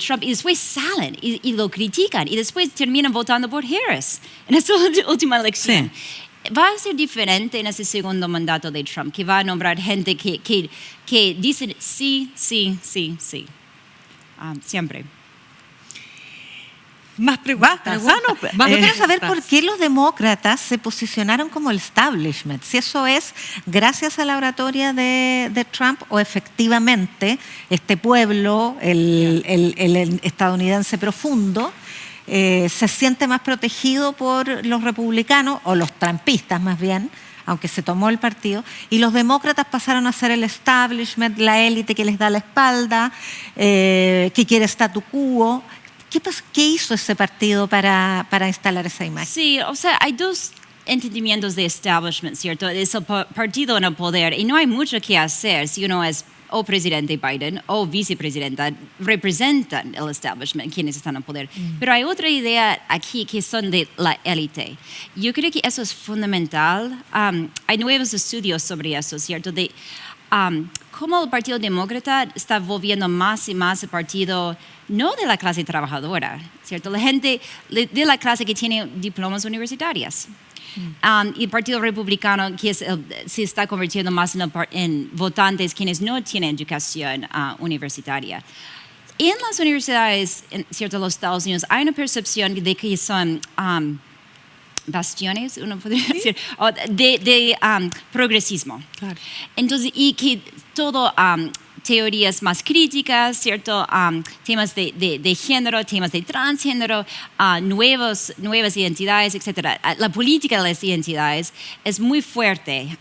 Trump y después salen y lo critican y después terminan votando por Harris en esta última elección. Sí. Va a ser diferente en ese segundo mandato de Trump, que va a nombrar gente que dicen sí. Siempre. Más preguntas. Yo quiero saber por qué los demócratas se posicionaron como el establishment. Si eso es gracias a la oratoria de Trump o efectivamente este pueblo, el estadounidense profundo, se siente más protegido por los republicanos o los trumpistas más bien, aunque se tomó el partido, y los demócratas pasaron a ser el establishment, la élite que les da la espalda, que quiere statu quo. ¿Qué hizo ese partido para instalar esa imagen? Sí, o sea, hay dos entendimientos de establishment, ¿cierto? Es el partido en el poder y no hay mucho que hacer si uno es o presidente Biden o vicepresidenta representan el establishment, quienes están en poder. Pero hay otra idea aquí que son de la élite. Yo creo que eso es fundamental. Hay nuevos estudios sobre eso, ¿cierto? De cómo el Partido Demócrata está volviendo más y más el partido no de la clase trabajadora, ¿cierto? La gente de la clase que tiene diplomas universitarios. Y el Partido Republicano que se está convirtiendo más en votantes quienes no tienen educación universitaria. En las universidades, ¿cierto?, los Estados Unidos, hay una percepción de que son bastiones, uno podría decir, de progresismo. Claro. Entonces, y que todo teorías más críticas, ¿cierto? Temas de género, temas de transgénero, nuevas identidades, etc. La política de las identidades es muy fuerte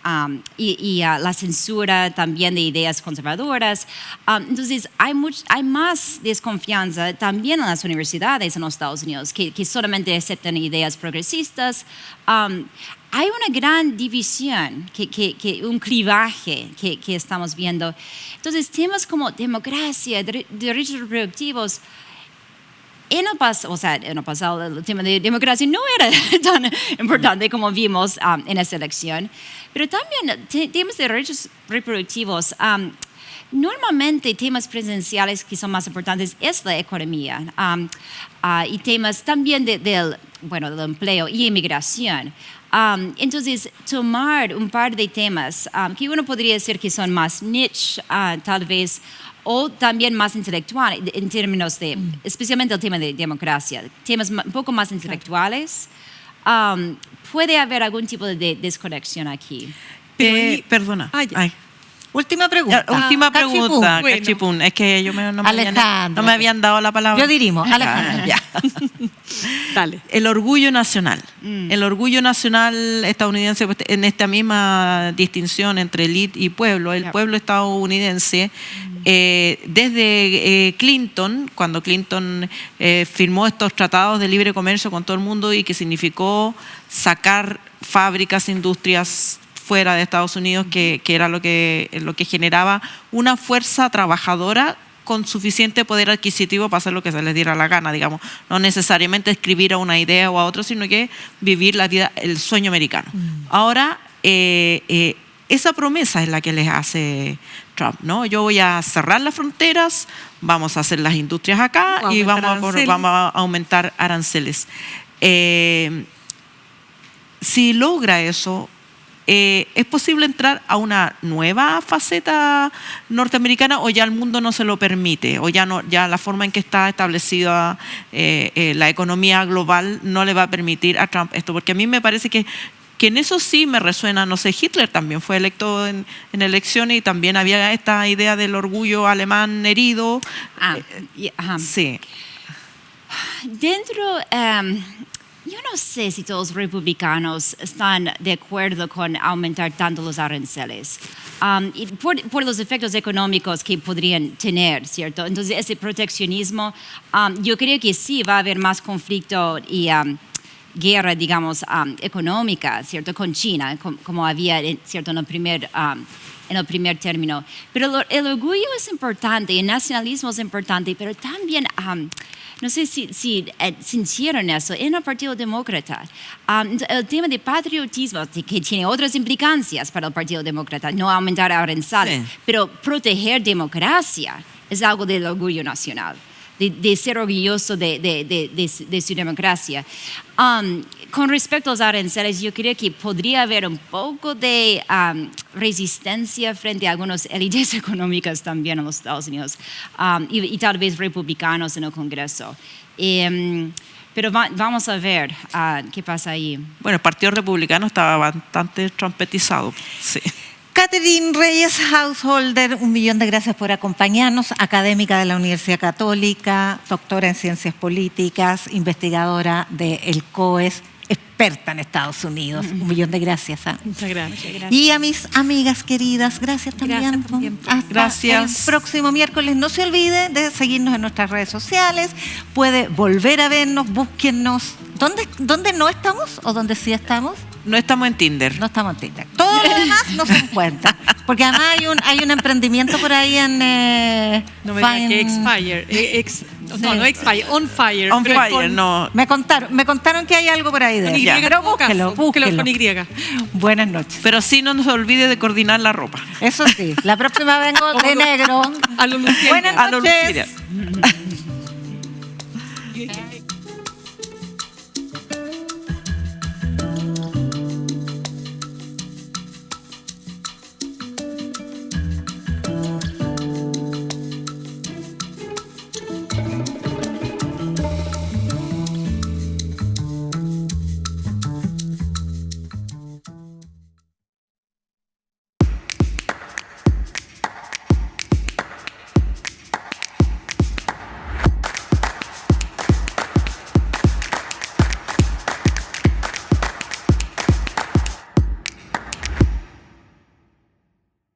y la censura también de ideas conservadoras. Entonces, hay más desconfianza también en las universidades en los Estados Unidos que solamente aceptan ideas progresistas. Hay una gran división, un clivaje que estamos viendo. Entonces, temas como democracia, derechos reproductivos, en el pasado el tema de democracia no era tan importante como vimos en esta elección, pero también temas de derechos reproductivos. Normalmente temas presenciales que son más importantes es la economía y temas también del empleo y inmigración. Entonces, tomar un par de temas que uno podría decir que son más niche, tal vez, o también más intelectuales, en términos de, especialmente el tema de democracia, temas un poco más intelectuales, puede haber algún tipo de desconexión aquí. Perdona. Última pregunta. Última pregunta, Cachipún. Es que ellos no me habían dado la palabra. Yo dirimo, Alejandra. Ya. Dale. El orgullo nacional. El orgullo nacional estadounidense, en esta misma distinción entre élite y pueblo, el pueblo estadounidense, desde Clinton, cuando Clinton firmó estos tratados de libre comercio con todo el mundo y que significó sacar fábricas, industrias fuera de Estados Unidos, que era lo que generaba una fuerza trabajadora con suficiente poder adquisitivo para hacer lo que se les diera la gana, digamos. No necesariamente escribir a una idea o a otra, sino que vivir la vida, el sueño americano. Ahora, esa promesa es la que les hace Trump, ¿no? Yo voy a cerrar las fronteras, vamos a hacer las industrias acá y vamos a aumentar aranceles. Si logra eso, ¿es posible entrar a una nueva faceta norteamericana o ya el mundo no se lo permite? ¿O ya la forma en que está establecida la economía global no le va a permitir a Trump esto? Porque a mí me parece que en eso sí me resuena, no sé, Hitler también fue electo en elecciones y también había esta idea del orgullo alemán herido. Sí. Dentro... yo no sé si todos los republicanos están de acuerdo con aumentar tanto los aranceles y por los efectos económicos que podrían tener, ¿cierto? Entonces, ese proteccionismo, yo creo que sí va a haber más conflicto y guerra, digamos, económica, ¿cierto? Con China, como había, ¿cierto? En el primer término. Pero el orgullo es importante, el nacionalismo es importante, pero también... no sé si sintieron eso en el Partido Demócrata. El tema de patriotismo, que tiene otras implicancias para el Partido Demócrata, no aumentar aranceles, pero proteger democracia es algo del orgullo nacional, de ser orgulloso de su democracia. Con respecto a los aranceles, yo creo que podría haber un poco de resistencia frente a algunas élites económicas también en los Estados Unidos y tal vez republicanos en el Congreso. Pero vamos a ver qué pasa ahí. Bueno, el Partido Republicano estaba bastante trompetizado. Sí. Catherine Reyes Householder, 1.000.000 de gracias por acompañarnos, académica de la Universidad Católica, doctora en Ciencias Políticas, investigadora del COES, experta en Estados Unidos. 1.000.000 de gracias. Muchas gracias. Y a mis amigas queridas, gracias también. Hasta el próximo miércoles. No se olvide de seguirnos en nuestras redes sociales. Puede volver a vernos, búsquennos. ¿Dónde no estamos o dónde sí estamos? No estamos en Tinder. No estamos en Tinder. Todos todo lo demás no se encuentra. Porque además hay un emprendimiento por ahí en... No me digas que X-Fire. No X-Fire, On Fire. On pero Fire, no. Me contaron que hay algo por ahí de Con Y, eso. Pero búsquelo con Y. Buenas noches. Pero sí no nos olvide de coordinar la ropa. Eso sí, la próxima vengo de negro. A lo Luciana. Buenas A lo noches. Luciana.